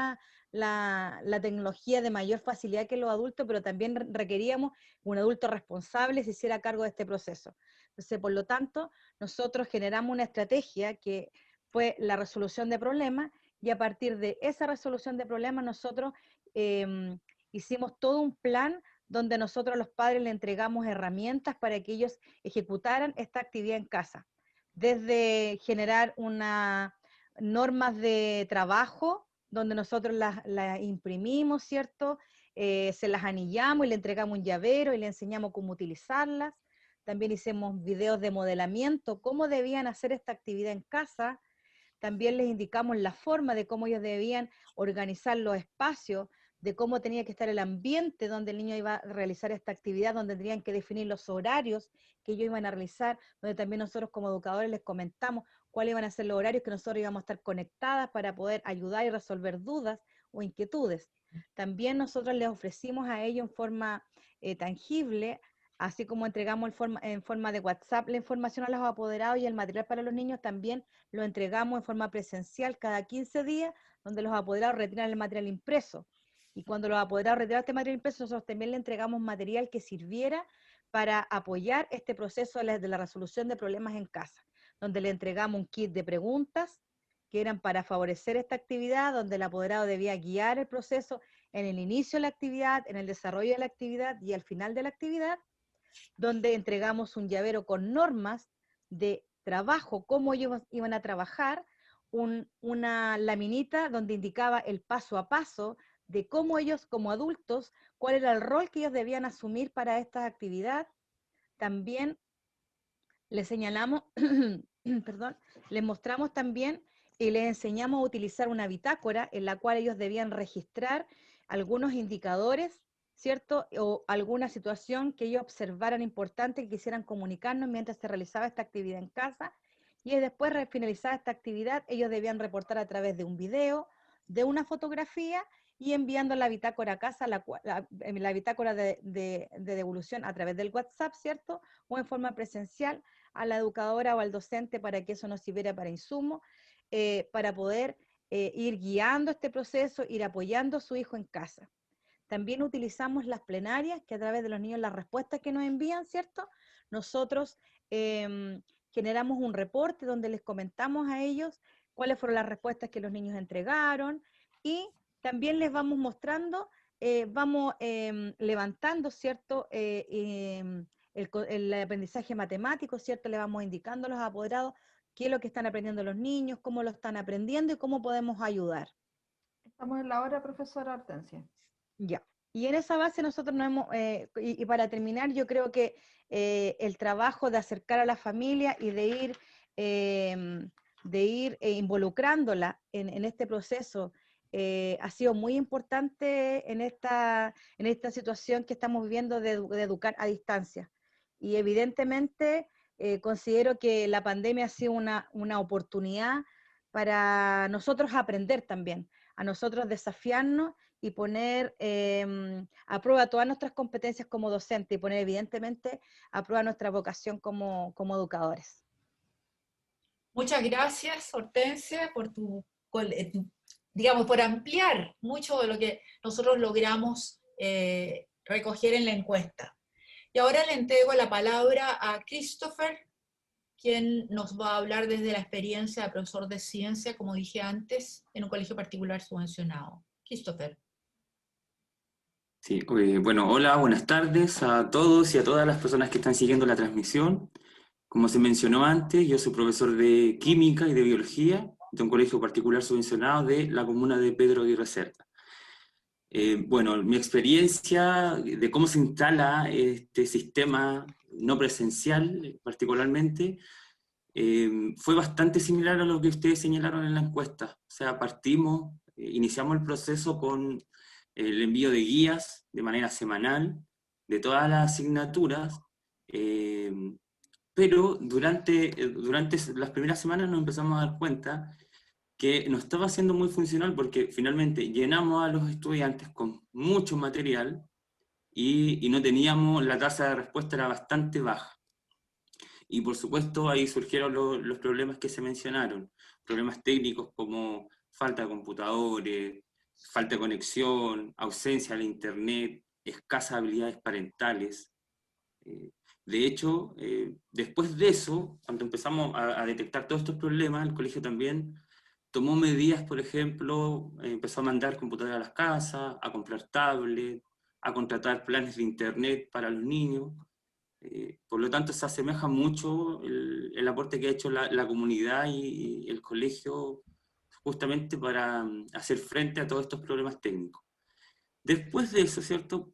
la tecnología de mayor facilidad que los adultos, pero también requeríamos un adulto responsable se hiciera cargo de este proceso. Entonces, por lo tanto, nosotros generamos una estrategia que fue la resolución de problemas, y a partir de esa resolución de problemas nosotros hicimos todo un plan donde nosotros a los padres le entregamos herramientas para que ellos ejecutaran esta actividad en casa. Desde generar normas de trabajo, donde nosotros las imprimimos, ¿cierto? Se las anillamos y le entregamos un llavero y le enseñamos cómo utilizarlas. También hicimos videos de modelamiento, cómo debían hacer esta actividad en casa. También les indicamos la forma de cómo ellos debían organizar los espacios, de cómo tenía que estar el ambiente donde el niño iba a realizar esta actividad, donde tenían que definir los horarios que ellos iban a realizar, donde también nosotros como educadores les comentamos cuáles iban a ser los horarios que nosotros íbamos a estar conectadas para poder ayudar y resolver dudas o inquietudes. También nosotros les ofrecimos a ellos en forma tangible, así como entregamos en forma de WhatsApp la información a los apoderados y el material para los niños, también lo entregamos en forma presencial cada 15 días, donde los apoderados retiran el material impreso. Y cuando los apoderados retiran este material impreso, nosotros también le entregamos material que sirviera para apoyar este proceso de la resolución de problemas en casa, donde le entregamos un kit de preguntas que eran para favorecer esta actividad, donde el apoderado debía guiar el proceso en el inicio de la actividad, en el desarrollo de la actividad y al final de la actividad, donde entregamos un llavero con normas de trabajo, cómo ellos iban a trabajar, una laminita donde indicaba el paso a paso de cómo ellos como adultos, cuál era el rol que ellos debían asumir para esta actividad. También les señalamos, perdón, les mostramos también y les enseñamos a utilizar una bitácora en la cual ellos debían registrar algunos indicadores, ¿cierto? O alguna situación que ellos observaran importante que quisieran comunicarnos mientras se realizaba esta actividad en casa. Y después de finalizar esta actividad, ellos debían reportar a través de un video, de una fotografía y enviando la bitácora a casa, la bitácora de devolución a través del WhatsApp, ¿cierto? O en forma presencial a la educadora o al docente para que eso nos sirviera para insumo, para poder ir guiando este proceso, ir apoyando a su hijo en casa. También utilizamos las plenarias, que a través de los niños las respuestas que nos envían, ¿cierto? Nosotros generamos un reporte donde les comentamos a ellos cuáles fueron las respuestas que los niños entregaron y también les vamos mostrando, vamos levantando, ¿cierto? El aprendizaje matemático, ¿cierto? Le vamos indicando a los apoderados qué es lo que están aprendiendo los niños, cómo lo están aprendiendo y cómo podemos ayudar. Estamos en la hora, profesora Hortensia. Ya. Y en esa base nosotros nos hemos, y para terminar, yo creo que el trabajo de acercar a la familia y de ir involucrándola en este proceso ha sido muy importante en esta situación que estamos viviendo de educar a distancia. Y evidentemente considero que la pandemia ha sido una oportunidad para nosotros aprender también, a nosotros desafiarnos y poner a prueba todas nuestras competencias como docentes y poner evidentemente a prueba nuestra vocación como educadores. Muchas gracias, Hortensia, por digamos, por ampliar mucho de lo que nosotros logramos recoger en la encuesta. Y ahora le entrego la palabra a Christopher, quien nos va a hablar desde la experiencia de profesor de ciencia, como dije antes, en un colegio particular subvencionado. Christopher. Sí, bueno, hola, buenas tardes a todos y a todas las personas que están siguiendo la transmisión. Como se mencionó antes, yo soy profesor de química y de biología de un colegio particular subvencionado de la comuna de Pedro Aguirre Cerda. Bueno, mi experiencia de cómo se instala este sistema no presencial, particularmente, fue bastante similar a lo que ustedes señalaron en la encuesta. O sea, iniciamos el proceso con el envío de guías de manera semanal de todas las asignaturas, pero durante las primeras semanas nos empezamos a dar cuenta que no estaba siendo muy funcional porque finalmente llenamos a los estudiantes con mucho material y no teníamos, la tasa de respuesta era bastante baja. Y por supuesto ahí surgieron los problemas que se mencionaron, problemas técnicos como falta de computadores, falta de conexión, ausencia de internet, escasas habilidades parentales. De hecho, después de eso, cuando empezamos a detectar todos estos problemas, el colegio también tomó medidas, por ejemplo, empezó a mandar computadoras a las casas, a comprar tablets, a contratar planes de internet para los niños. Por lo tanto, se asemeja mucho el aporte que ha hecho la comunidad y el colegio justamente para hacer frente a todos estos problemas técnicos. Después de eso, ¿cierto?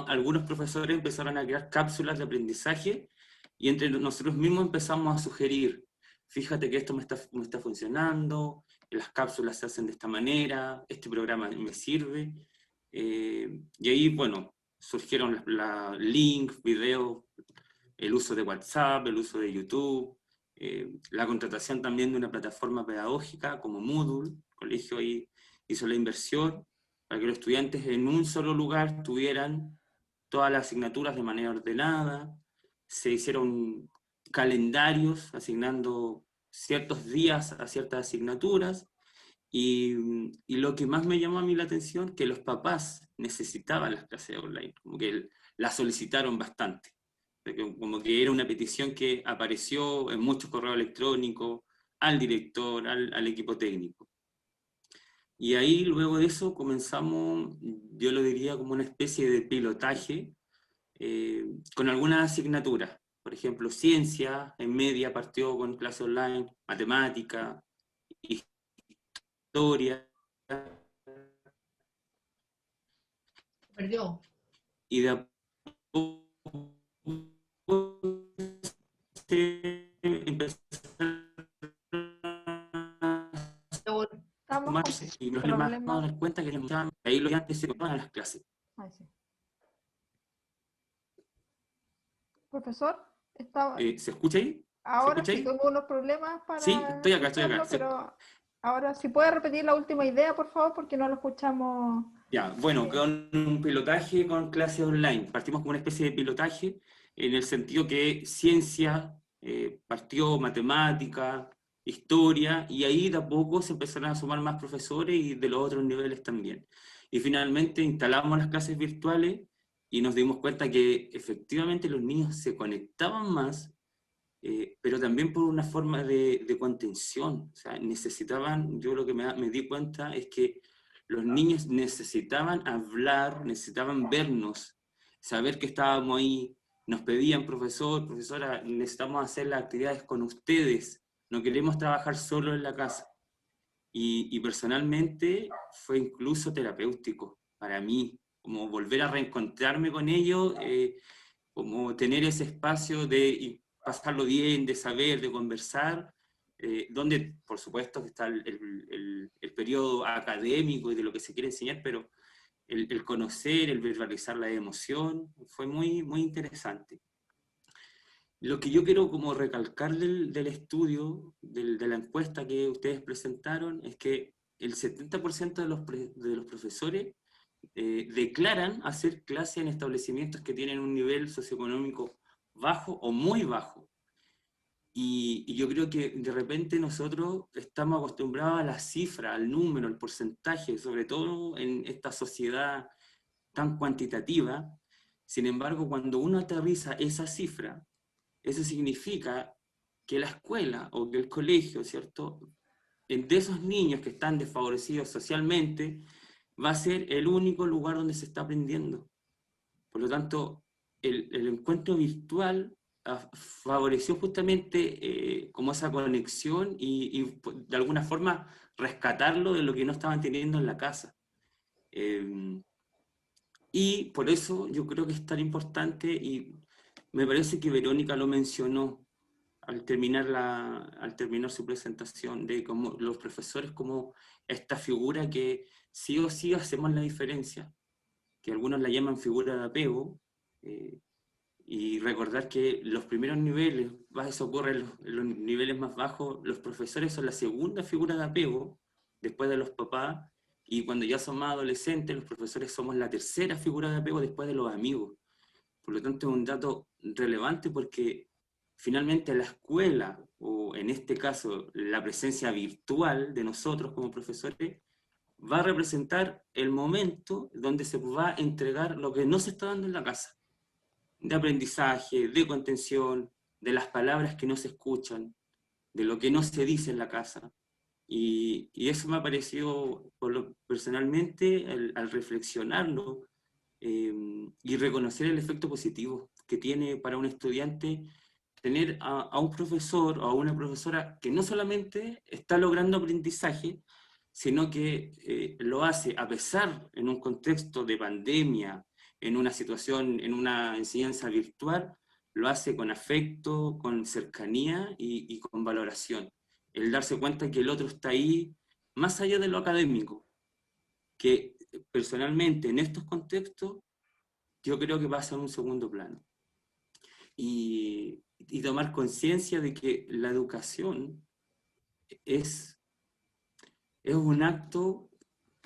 Algunos profesores empezaron a crear cápsulas de aprendizaje y entre nosotros mismos empezamos a sugerir fíjate que esto me está funcionando, las cápsulas se hacen de esta manera, este programa me sirve. Y ahí, bueno, surgieron links, videos, el uso de WhatsApp, el uso de YouTube, la contratación también de una plataforma pedagógica como Moodle. El colegio ahí hizo la inversión para que los estudiantes en un solo lugar tuvieran todas las asignaturas de manera ordenada. Se hicieron calendarios asignando ciertos días a ciertas asignaturas. Y lo que más me llamó a mí la atención, que los papás necesitaban las clases online, como que las solicitaron bastante. Como que era una petición que apareció en muchos correos electrónicos, al director, al equipo técnico. Y ahí luego de eso comenzamos, yo lo diría como una especie de pilotaje, con algunas asignaturas. Por ejemplo, ciencia, en media partió con clase online, matemática, historia. Perdió. Y de a poco se empezaron a tomarse, y los demás nos dan cuenta que ahí los estudiantes se toman a las clases. Ay, sí. Profesor, estaba... ¿Se escucha ahí? Ahora ¿Se escucha sí ahí? tengo unos problemas para Sí, estoy acá. escucharlo, pero ahora si puede repetir la última idea, por favor, porque no lo escuchamos. Ya, bueno, con un pilotaje con clases online. Partimos con una especie de pilotaje en el sentido que ciencia, partió matemática, historia, y ahí de a poco se empezaron a sumar más profesores y de los otros niveles también. Y finalmente instalamos las clases virtuales y nos dimos cuenta que efectivamente los niños se conectaban más, pero también por una forma de contención. O sea, necesitaban, yo lo que me di cuenta es que los niños necesitaban hablar, necesitaban vernos, saber que estábamos ahí. Nos pedían, profesor, profesora, necesitamos hacer las actividades con ustedes, no queremos trabajar solo en la casa. Y personalmente fue incluso terapéutico para mí, como volver a reencontrarme con ellos, como tener ese espacio de pasarlo bien, de saber, de conversar, donde por supuesto está el periodo académico y de lo que se quiere enseñar, pero el conocer, el verbalizar la emoción, fue muy, muy interesante. Lo que yo quiero como recalcar del estudio, de la encuesta que ustedes presentaron, es que el 70% de los profesores declaran hacer clases en establecimientos que tienen un nivel socioeconómico bajo o muy bajo. Y yo creo que de repente nosotros estamos acostumbrados a la cifra, al número, al porcentaje, sobre todo en esta sociedad tan cuantitativa. Sin embargo, cuando uno aterriza esa cifra, eso significa que la escuela o que el colegio, ¿cierto?, de esos niños que están desfavorecidos socialmente, va a ser el único lugar donde se está aprendiendo. Por lo tanto, el encuentro virtual favoreció justamente como esa conexión y de alguna forma rescatarlo de lo que no estaban teniendo en la casa. Y por eso yo creo que es tan importante, y me parece que Verónica lo mencionó al terminar su presentación, de cómo los profesores como esta figura que sí o sí hacemos la diferencia, que algunos la llaman figura de apego, y recordar que los primeros niveles, eso ocurre en los niveles más bajos, los profesores son la segunda figura de apego, después de los papás, y cuando ya son más adolescentes, los profesores somos la tercera figura de apego después de los amigos. Por lo tanto, es un dato relevante porque finalmente la escuela, o en este caso la presencia virtual de nosotros como profesores, va a representar el momento donde se va a entregar lo que no se está dando en la casa, de aprendizaje, de contención, de las palabras que no se escuchan, de lo que no se dice en la casa. Y eso me ha parecido, personalmente, al reflexionarlo, y reconocer el efecto positivo que tiene para un estudiante tener a un profesor o a una profesora que no solamente está logrando aprendizaje, sino que lo hace a pesar, en un contexto de pandemia, en una situación, en una enseñanza virtual, lo hace con afecto, con cercanía y con valoración. El darse cuenta que el otro está ahí, más allá de lo académico, que personalmente en estos contextos yo creo que pasa en un segundo plano. Y tomar conciencia de que la educación es un acto,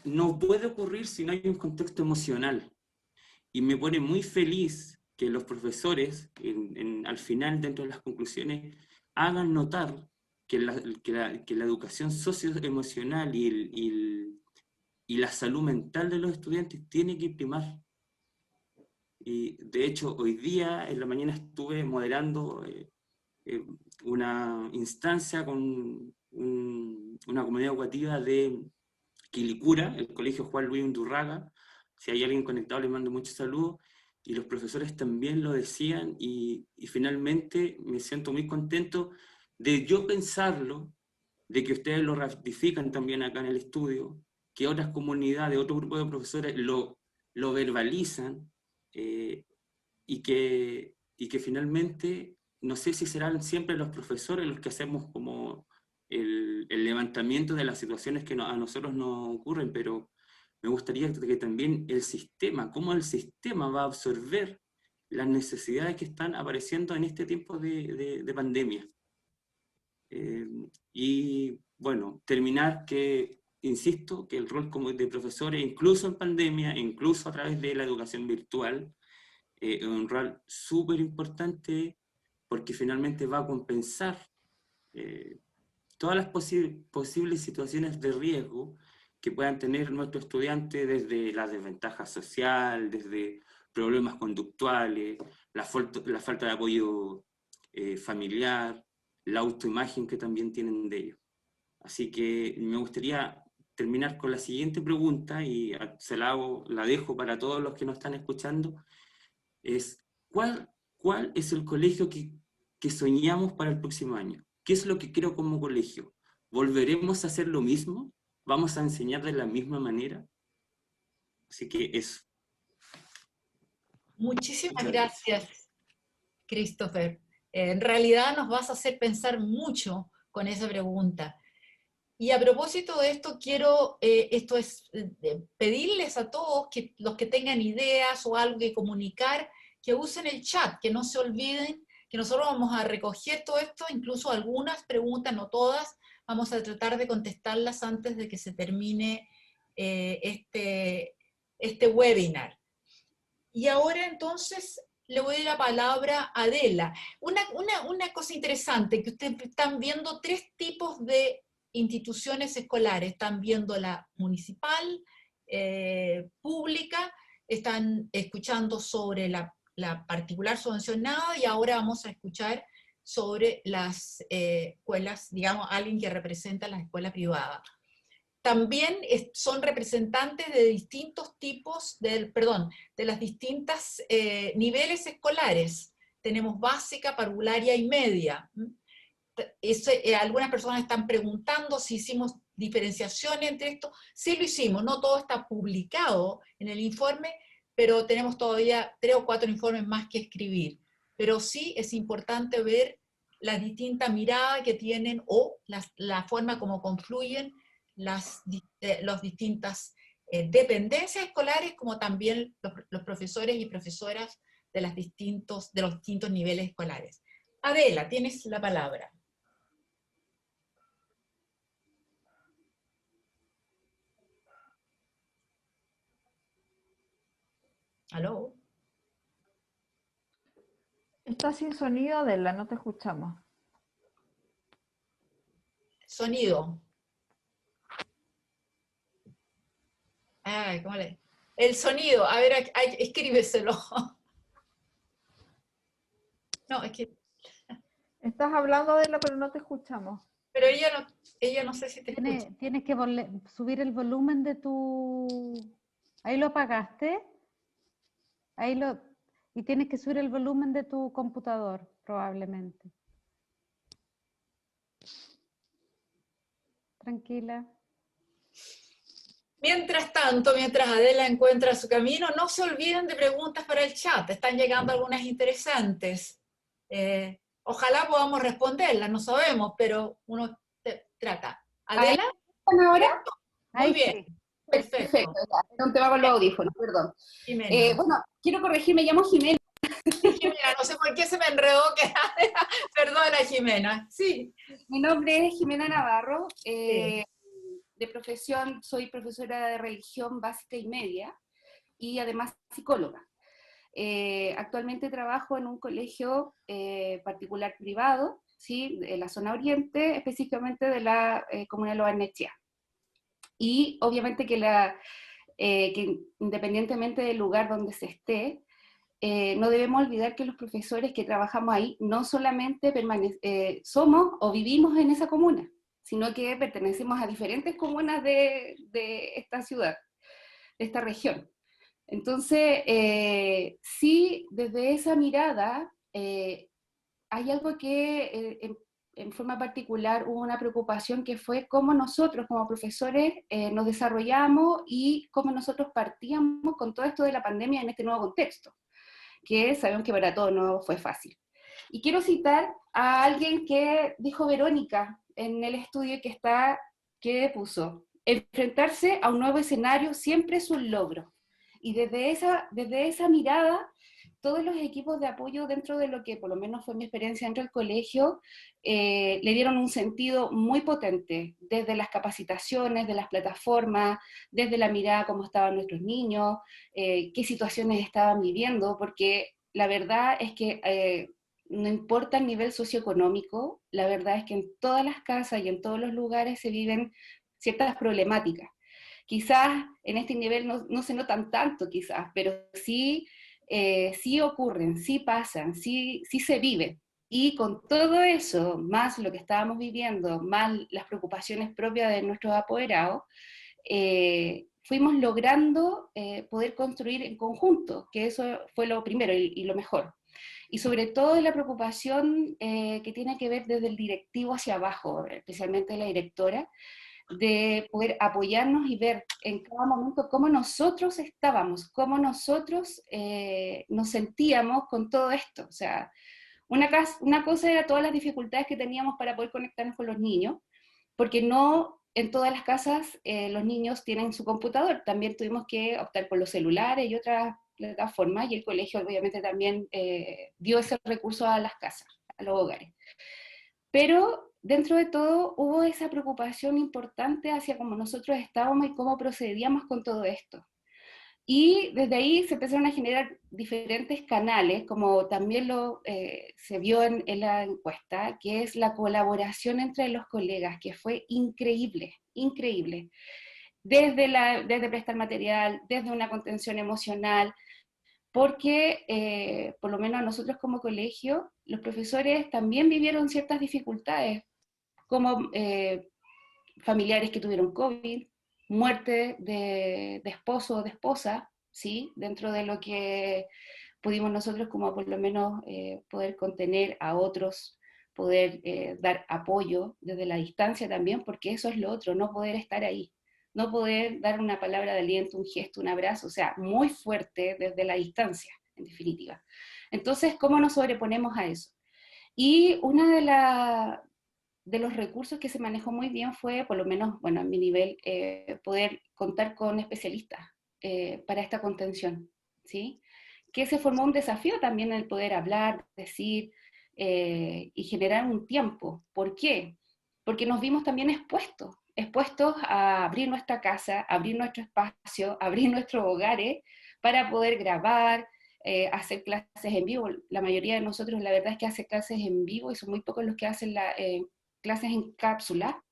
no puede ocurrir si no hay un contexto emocional. Y me pone muy feliz que los profesores, al final, dentro de las conclusiones, hagan notar que la educación socioemocional y la salud mental de los estudiantes tiene que primar. Y de hecho, hoy día, en la mañana, estuve moderando una instancia con una comunidad educativa de Quilicura, el Colegio Juan Luis Undurraga. Si hay alguien conectado, les mando muchos saludos. Y los profesores también lo decían, y finalmente me siento muy contento de yo pensarlo, de que ustedes lo ratifican también acá en el estudio, que otras comunidades, otro grupo de profesores lo verbalizan, y que finalmente, no sé si serán siempre los profesores los que hacemos como el levantamiento de las situaciones que a nosotros nos ocurren, pero me gustaría que también el sistema, cómo el sistema va a absorber las necesidades que están apareciendo en este tiempo de pandemia. Y bueno, terminar que, insisto, que el rol como de profesores, incluso en pandemia, incluso a través de la educación virtual, es un rol súper importante, porque finalmente va a compensar todas las posibles situaciones de riesgo que puedan tener nuestros estudiantes, desde la desventaja social, desde problemas conductuales, la falta de apoyo familiar, la autoimagen que también tienen de ellos. Así que me gustaría terminar con la siguiente pregunta, y la dejo para todos los que nos están escuchando, es ¿cuál es el colegio que soñamos para el próximo año? ¿Qué es lo que quiero como colegio? ¿Volveremos a hacer lo mismo? ¿Vamos a enseñar de la misma manera? Así que eso. Muchísimas Muchas gracias, Christopher. En realidad nos vas a hacer pensar mucho con esa pregunta. Y a propósito de esto, quiero pedirles a todos, que los que tengan ideas o algo que comunicar, que usen el chat, que no se olviden que nosotros vamos a recoger todo esto, incluso algunas preguntas, no todas, vamos a tratar de contestarlas antes de que se termine este webinar. Y ahora entonces le voy a dar la palabra a Adela. Una cosa interesante, que ustedes están viendo 3 tipos de instituciones escolares. Están viendo la municipal, pública, están escuchando sobre la particular subvencionada, y ahora vamos a escuchar sobre las escuelas, digamos, alguien que representa las escuelas privadas. También son representantes de distintos tipos, de las distintas niveles escolares. Tenemos básica, parvularia y media. Algunas personas están preguntando si hicimos diferenciación entre esto. Sí lo hicimos, no todo está publicado en el informe, pero tenemos todavía 3 o 4 informes más que escribir. Pero sí es importante ver la distinta mirada que tienen, o la forma como confluyen las distintas dependencias escolares, como también los profesores y profesoras de los distintos niveles escolares. Adela, tienes la palabra. ¿Aló? Está sin sonido, Adela, no te escuchamos. Sonido. Ay, ¿cómo le? El sonido, a ver, escríbeselo. No, es que... Estás hablando, Adela, pero no te escuchamos. Pero ella no sé si te escucha. Tienes que subir el volumen de tu... Ahí lo apagaste. Y tienes que subir el volumen de tu computador, probablemente. Tranquila. Mientras tanto, mientras Adela encuentra su camino, no se olviden de preguntas para el chat. Están llegando algunas interesantes. Ojalá podamos responderla, no sabemos, pero uno trata. ¿Ahí Adela, están ahora? muy Ahí bien, sí. perfecto. Perfecto, ya. Era un tema con los audífonos, perdón. Jimena. Bueno, quiero corregir, me llamo Jimena. Jimena, no sé por qué se me enredó, perdona Jimena, sí. Mi nombre es Jimena Navarro. Sí. De profesión soy profesora de religión básica y media y además psicóloga. Actualmente trabajo en un colegio particular privado, ¿sí? De la zona oriente, específicamente de la comuna de Lo Barnechea. Y obviamente que independientemente del lugar donde se esté, no debemos olvidar que los profesores que trabajamos ahí no solamente somos o vivimos en esa comuna, sino que pertenecemos a diferentes comunas de esta ciudad, de esta región. Entonces, sí, desde esa mirada, hay algo que en forma particular hubo una preocupación que fue cómo nosotros como profesores nos desarrollamos y cómo nosotros partíamos con todo esto de la pandemia en este nuevo contexto, que sabemos que para todos no fue fácil. Y quiero citar a alguien que dijo Verónica en el estudio que puso: enfrentarse a un nuevo escenario siempre es un logro. Y desde esa mirada, todos los equipos de apoyo dentro de lo que por lo menos fue mi experiencia dentro del colegio, le dieron un sentido muy potente, desde las capacitaciones, de las plataformas, desde la mirada cómo estaban nuestros niños, qué situaciones estaban viviendo, porque la verdad es que no importa el nivel socioeconómico, la verdad es que en todas las casas y en todos los lugares se viven ciertas problemáticas. Quizás en este nivel no se notan tanto, quizás, pero sí, sí ocurren, sí pasan, sí se viven. Y con todo eso, más lo que estábamos viviendo, más las preocupaciones propias de nuestros apoderados, fuimos logrando poder construir en conjunto, que eso fue lo primero y lo mejor. Y sobre todo la preocupación que tiene que ver desde el directivo hacia abajo, especialmente la directora, de poder apoyarnos y ver en cada momento cómo nosotros estábamos, cómo nosotros nos sentíamos con todo esto. O sea, una cosa era todas las dificultades que teníamos para poder conectarnos con los niños, porque no en todas las casas los niños tienen su computador, también tuvimos que optar por los celulares y otras plataformas, y el colegio obviamente también dio ese recurso a las casas, a los hogares. Pero dentro de todo hubo esa preocupación importante hacia cómo nosotros estábamos y cómo procedíamos con todo esto. Y desde ahí se empezaron a generar diferentes canales, como también se vio en la encuesta, que es la colaboración entre los colegas, que fue increíble, increíble. Desde prestar material, desde una contención emocional, porque por lo menos nosotros como colegio, los profesores también vivieron ciertas dificultades, como familiares que tuvieron COVID, muerte de esposo o de esposa, ¿sí? Dentro de lo que pudimos nosotros como por lo menos poder contener a otros, poder dar apoyo desde la distancia también, porque eso es lo otro, no poder estar ahí, no poder dar una palabra de aliento, un gesto, un abrazo, o sea, muy fuerte desde la distancia, en definitiva. Entonces, ¿cómo nos sobreponemos a eso? Y una de los recursos que se manejó muy bien fue, por lo menos, bueno, a mi nivel, poder contar con especialistas para esta contención, ¿sí? Que se formó un desafío también el poder hablar, decir y generar un tiempo. ¿Por qué? Porque nos vimos también expuestos a abrir nuestra casa, abrir nuestro espacio, abrir nuestros hogares para poder grabar, hacer clases en vivo. La mayoría de nosotros, la verdad es que hace clases en vivo y son muy pocos los que hacen clases en cápsula,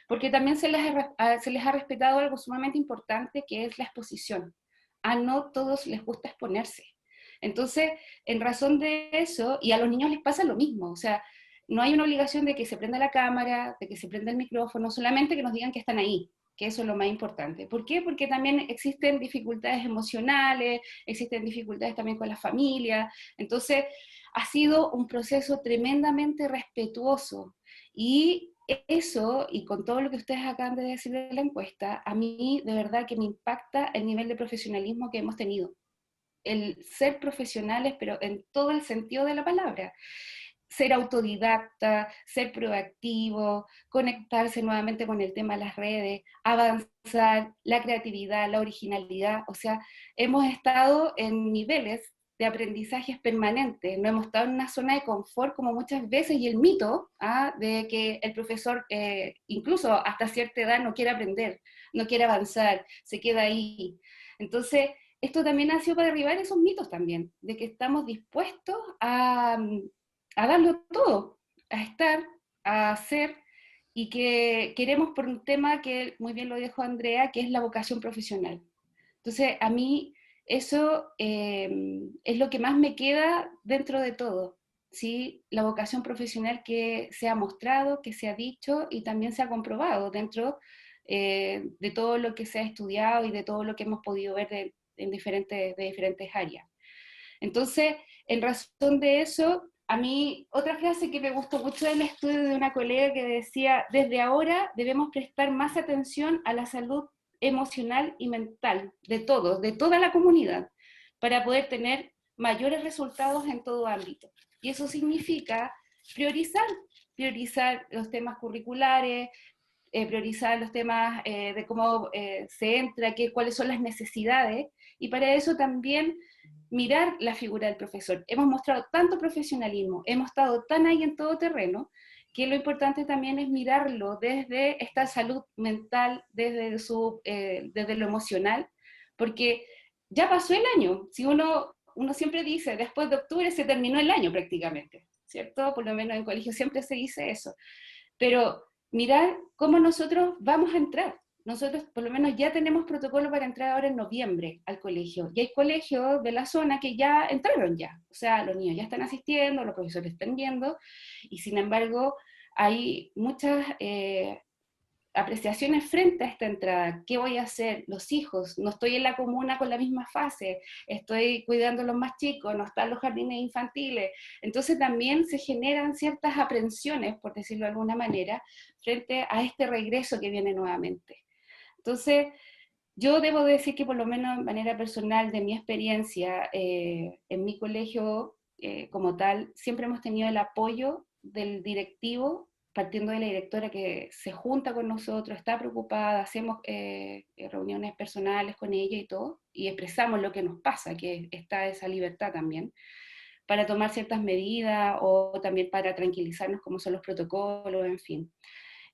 porque también se les ha respetado algo sumamente importante, que es la exposición. A no todos les gusta exponerse. Entonces, en razón de eso, y a los niños les pasa lo mismo, o sea, no hay una obligación de que se prenda la cámara, de que se prenda el micrófono, solamente que nos digan que están ahí, que eso es lo más importante. ¿Por qué? Porque también existen dificultades emocionales, existen dificultades también con la familia, entonces ha sido un proceso tremendamente respetuoso, y eso, y con todo lo que ustedes acaban de decir de la encuesta, a mí de verdad que me impacta el nivel de profesionalismo que hemos tenido. El ser profesionales, pero en todo el sentido de la palabra. ser autodidacta, ser proactivo, conectarse nuevamente con el tema de las redes, avanzar, la creatividad, la originalidad. O sea, hemos estado en niveles de aprendizajes permanentes, no hemos estado en una zona de confort como muchas veces, y el mito de que el profesor incluso hasta cierta edad no quiere aprender, no quiere avanzar, se queda ahí. Entonces, esto también ha sido para derribar esos mitos también, de que estamos dispuestos a darlo todo, a estar, a hacer, y que queremos por un tema que muy bien lo dijo Andrea, que es la vocación profesional. Entonces, a mí eso es lo que más me queda dentro de todo, ¿sí? La vocación profesional que se ha mostrado, que se ha dicho y también se ha comprobado dentro de todo lo que se ha estudiado y de todo lo que hemos podido ver de diferentes áreas. Entonces, en razón de eso, a mí otra frase que me gustó mucho del estudio de una colega que decía: desde ahora debemos prestar más atención a la salud emocional y mental de todos, de toda la comunidad, para poder tener mayores resultados en todo ámbito. Y eso significa priorizar los temas curriculares, priorizar los temas de cómo se entra, cuáles son las necesidades, y para eso también mirar la figura del profesor. Hemos mostrado tanto profesionalismo, hemos estado tan ahí en todo terreno, que lo importante también es mirarlo desde esta salud mental, desde lo emocional, porque ya pasó el año. Si uno siempre dice, después de octubre se terminó el año prácticamente, ¿cierto? Por lo menos en colegio siempre se dice eso. Pero mirar cómo nosotros vamos a entrar. Nosotros por lo menos ya tenemos protocolo para entrar ahora en noviembre al colegio, y hay colegios de la zona que ya entraron ya, o sea, los niños ya están asistiendo, los profesores están viendo, y sin embargo hay muchas apreciaciones frente a esta entrada. ¿Qué voy a hacer? Los hijos, no estoy en la comuna con la misma fase, estoy cuidando a los más chicos, no están los jardines infantiles. Entonces también se generan ciertas aprensiones, por decirlo de alguna manera, frente a este regreso que viene nuevamente. Entonces, yo debo decir que por lo menos de manera personal, de mi experiencia en mi colegio como tal, siempre hemos tenido el apoyo del directivo, partiendo de la directora que se junta con nosotros, está preocupada, hacemos reuniones personales con ella y todo, y expresamos lo que nos pasa, que está esa libertad también, para tomar ciertas medidas o también para tranquilizarnos cómo son los protocolos, en fin.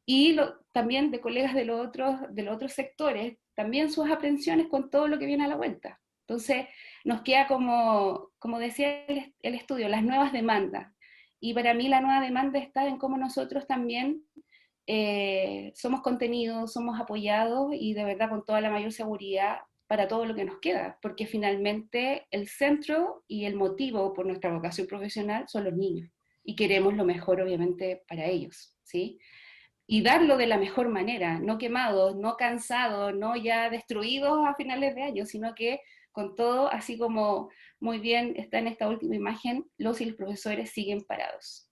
Y también de colegas de los otros sectores, también sus aprensiones con todo lo que viene a la vuelta. Entonces, nos queda como decía el estudio, las nuevas demandas. Y para mí la nueva demanda está en cómo nosotros también somos contenidos, somos apoyados, y de verdad con toda la mayor seguridad para todo lo que nos queda, porque finalmente el centro y el motivo por nuestra vocación profesional son los niños, y queremos lo mejor obviamente para ellos, ¿sí? Y darlo de la mejor manera, no quemados, no cansados, no ya destruidos a finales de año, sino que con todo, así como muy bien está en esta última imagen, los y los profesores siguen parados.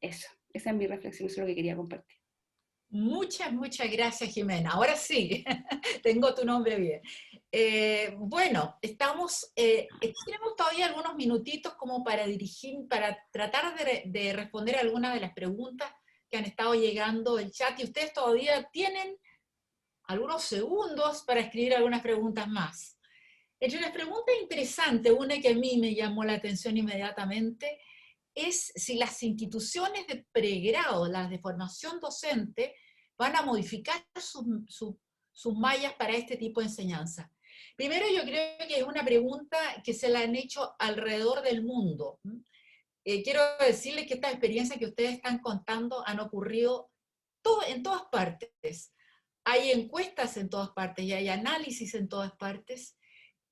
Eso, esa es mi reflexión, eso es lo que quería compartir. Muchas gracias, Jimena. Ahora sí, tengo tu nombre bien. Bueno, tenemos todavía algunos minutitos como para tratar de responder algunas de las preguntas que han estado llegando el chat, y ustedes todavía tienen algunos segundos para escribir algunas preguntas más. Entre las preguntas interesantes, una que a mí me llamó la atención inmediatamente, es si las instituciones de pregrado, las de formación docente, van a modificar sus mallas para este tipo de enseñanza. Primero, yo creo que es una pregunta que se la han hecho alrededor del mundo. Quiero decirles que estas experiencias que ustedes están contando han ocurrido en todas partes. Hay encuestas en todas partes y hay análisis en todas partes.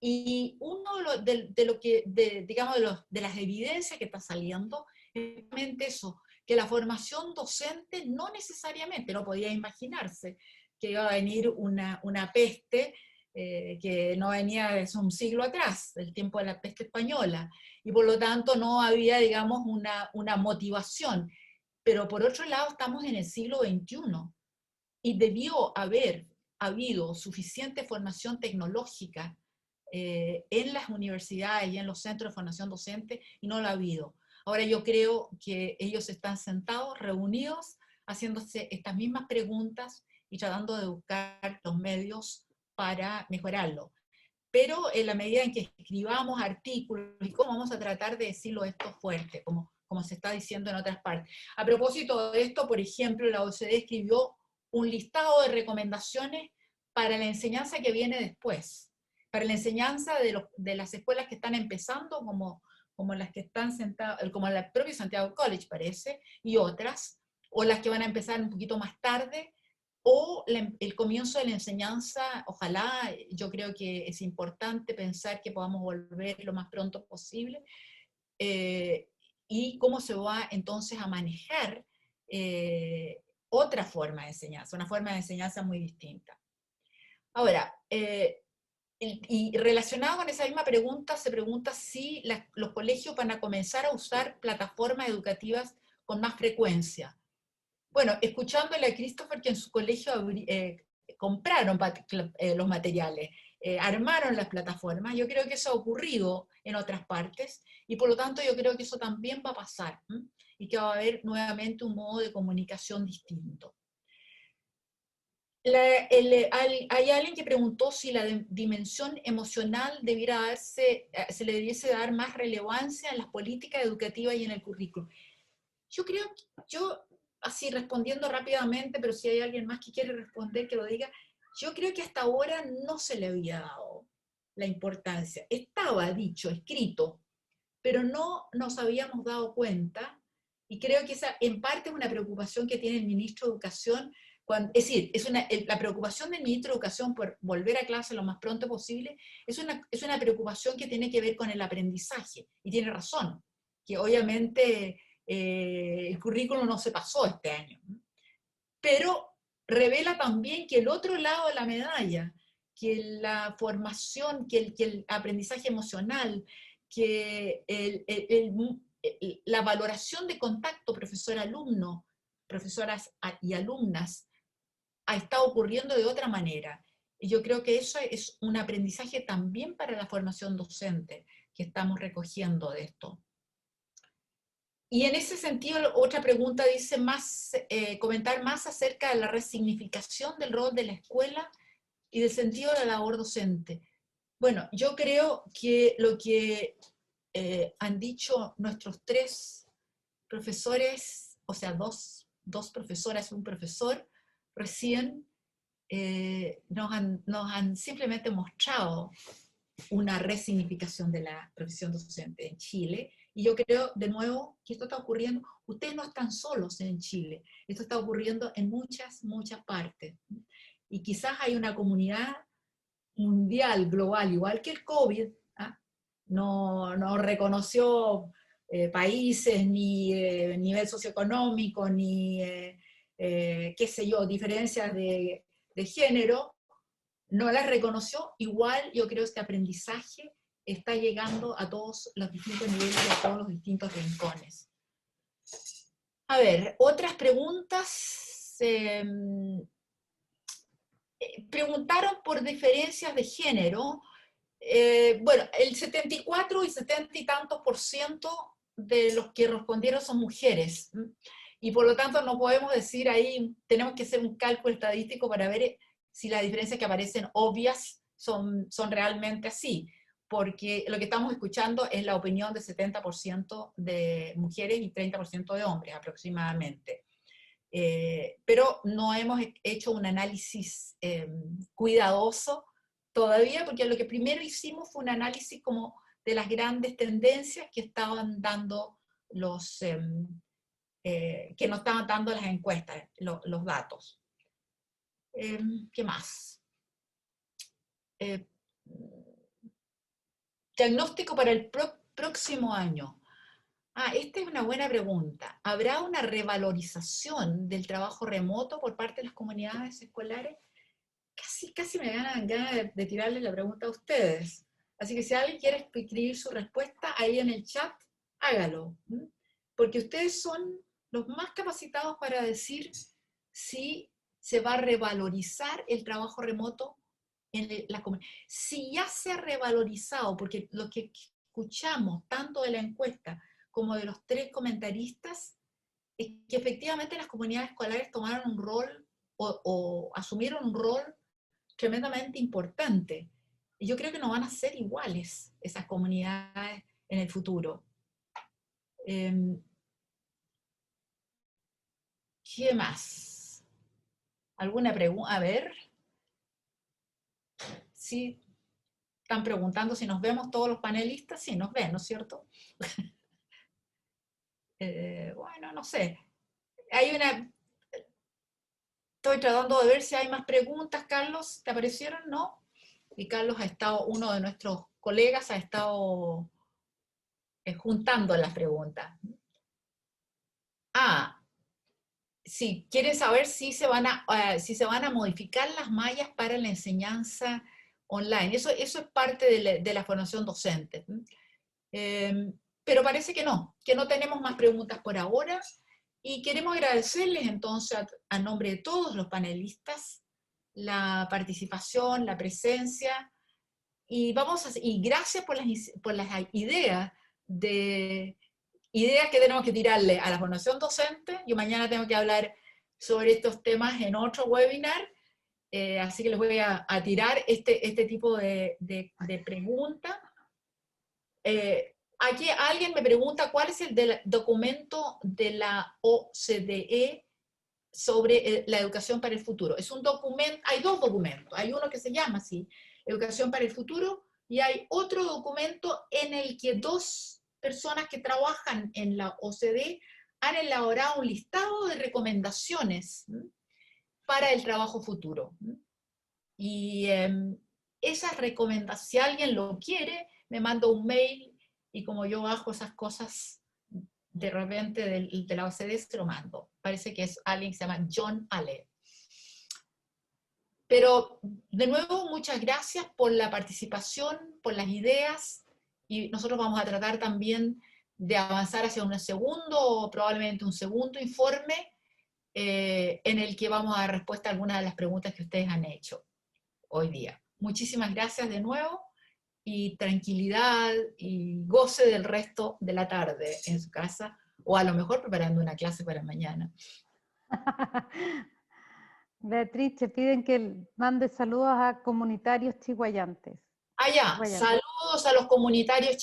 Y uno de las evidencias que está saliendo es realmente eso, que la formación docente no necesariamente, no podía imaginarse que iba a venir una peste que no venía desde un siglo atrás, del tiempo de la peste española, y por lo tanto no había, digamos, una motivación. Pero por otro lado estamos en el siglo XXI, y debió haber habido suficiente formación tecnológica en las universidades y en los centros de formación docente, y no lo ha habido. Ahora yo creo que ellos están sentados, reunidos, haciéndose estas mismas preguntas y tratando de buscar los medios para mejorarlo. Pero en la medida en que escribamos artículos y cómo vamos a tratar de decirlo esto fuerte, como se está diciendo en otras partes. A propósito de esto, por ejemplo, la OCDE escribió un listado de recomendaciones para la enseñanza que viene después, para la enseñanza de las escuelas que están empezando, como las que están sentadas, como la propia Santiago College parece, y otras, o las que van a empezar un poquito más tarde, o el comienzo de la enseñanza. Ojalá, yo creo que es importante pensar que podamos volver lo más pronto posible, y cómo se va entonces a manejar otra forma de enseñanza, una forma de enseñanza muy distinta. Ahora, y relacionado con esa misma pregunta, se pregunta si los colegios van a comenzar a usar plataformas educativas con más frecuencia. Bueno, escuchándole a Christopher, que en su colegio compraron los materiales, armaron las plataformas, yo creo que eso ha ocurrido en otras partes, y por lo tanto yo creo que eso también va a pasar, y que va a haber nuevamente un modo de comunicación distinto. Hay alguien que preguntó si la dimensión emocional se le debiese dar más relevancia en las políticas educativas y en el currículo. Yo creo, así respondiendo rápidamente, pero si hay alguien más que quiere responder, que lo diga, yo creo que hasta ahora no se le había dado la importancia. Estaba dicho, escrito, pero no nos habíamos dado cuenta, y creo que esa en parte es una preocupación que tiene el ministro de Educación, es decir, la preocupación del ministro de Educación por volver a clase lo más pronto posible, es una preocupación que tiene que ver con el aprendizaje, y tiene razón, que obviamente el currículum no se pasó este año, pero revela también que el otro lado de la medalla, que la formación, que el aprendizaje emocional, que la valoración de contacto profesor-alumno, profesoras y alumnas, está ocurriendo de otra manera. Y yo creo que eso es un aprendizaje también para la formación docente que estamos recogiendo de esto. Y en ese sentido, otra pregunta dice comentar más acerca de la resignificación del rol de la escuela y del sentido de la labor docente. Bueno, yo creo que lo que han dicho nuestros tres profesores, o sea, dos profesoras y un profesor, recién nos han simplemente mostrado una resignificación de la profesión docente en Chile, y yo creo, de nuevo, que esto está ocurriendo. Ustedes no están solos en Chile, esto está ocurriendo en muchas partes, y quizás hay una comunidad mundial, global, igual que el COVID, no reconoció países, ni nivel socioeconómico, ni, qué sé yo, diferencias de género, no las reconoció. Igual yo creo que este aprendizaje está llegando a todos los distintos niveles y a todos los distintos rincones. A ver, otras preguntas. Preguntaron por diferencias de género. Bueno, el 74 y 70 y tantos % de los que respondieron son mujeres, y por lo tanto no podemos decir ahí, tenemos que hacer un cálculo estadístico para ver si las diferencias que aparecen obvias son realmente así, porque lo que estamos escuchando es la opinión del 70% de mujeres y 30% de hombres aproximadamente. Pero no hemos hecho un análisis cuidadoso todavía, porque lo que primero hicimos fue un análisis como de las grandes tendencias que estaban dando que nos estaban dando las encuestas, los datos. ¿Qué más? Diagnóstico para el próximo año. Esta es una buena pregunta. ¿Habrá una revalorización del trabajo remoto por parte de las comunidades escolares? Casi me dan ganas de tirarle la pregunta a ustedes. Así que si alguien quiere escribir su respuesta ahí en el chat, hágalo. Porque ustedes son los más capacitados para decir si se va a revalorizar el trabajo remoto en la comunidad. Si ya se ha revalorizado, porque lo que escuchamos tanto de la encuesta como como de los 3 comentaristas es que efectivamente las comunidades escolares tomaron un rol o asumieron un rol tremendamente importante. Y yo creo que no van a ser iguales esas comunidades en el futuro. ¿Qué más? ¿Alguna pregunta? A ver. Sí, están preguntando si nos vemos todos los panelistas. Sí, nos ven, ¿no es cierto? Bueno, no sé. Estoy tratando de ver si hay más preguntas. Carlos, ¿te aparecieron? ¿No? Y Carlos ha estado, uno de nuestros colegas ha estado juntando las preguntas. Sí, quieren saber si se van a modificar las mallas para la enseñanza online. Eso es parte de la formación docente. Pero parece que no tenemos más preguntas por ahora, y queremos agradecerles entonces a nombre de todos los panelistas la participación, la presencia, y gracias por las ideas que tenemos que tirarle a la formación docente. Yo mañana tengo que hablar sobre estos temas en otro webinar, así que les voy a tirar este tipo de preguntas. Aquí alguien me pregunta cuál es el documento de la OCDE sobre la educación para el futuro. Es un documento, hay 2 documentos, hay uno que se llama así, Educación para el Futuro, y hay otro documento en el que 2 personas que trabajan en la OCDE han elaborado un listado de recomendaciones para el trabajo futuro. Y esas recomendaciones, si alguien lo quiere, me manda un mail, y como yo bajo esas cosas de repente de la OCDE, se lo mando. Parece que es alguien que se llama John Ale. Pero, de nuevo, muchas gracias por la participación, por las ideas, y nosotros vamos a tratar también de avanzar hacia probablemente un segundo informe, en el que vamos a dar respuesta a algunas de las preguntas que ustedes han hecho hoy día. Muchísimas gracias de nuevo, y tranquilidad y goce del resto de la tarde en su casa, o a lo mejor preparando una clase para mañana. Beatriz, te piden que mande saludos a comunitarios chihuayantes. Saludos a los comunitarios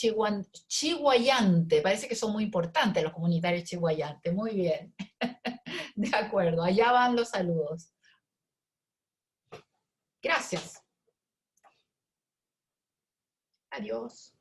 chihuayantes. Parece que son muy importantes los comunitarios chihuayantes. Muy bien. De acuerdo, allá van los saludos. Gracias. Adiós.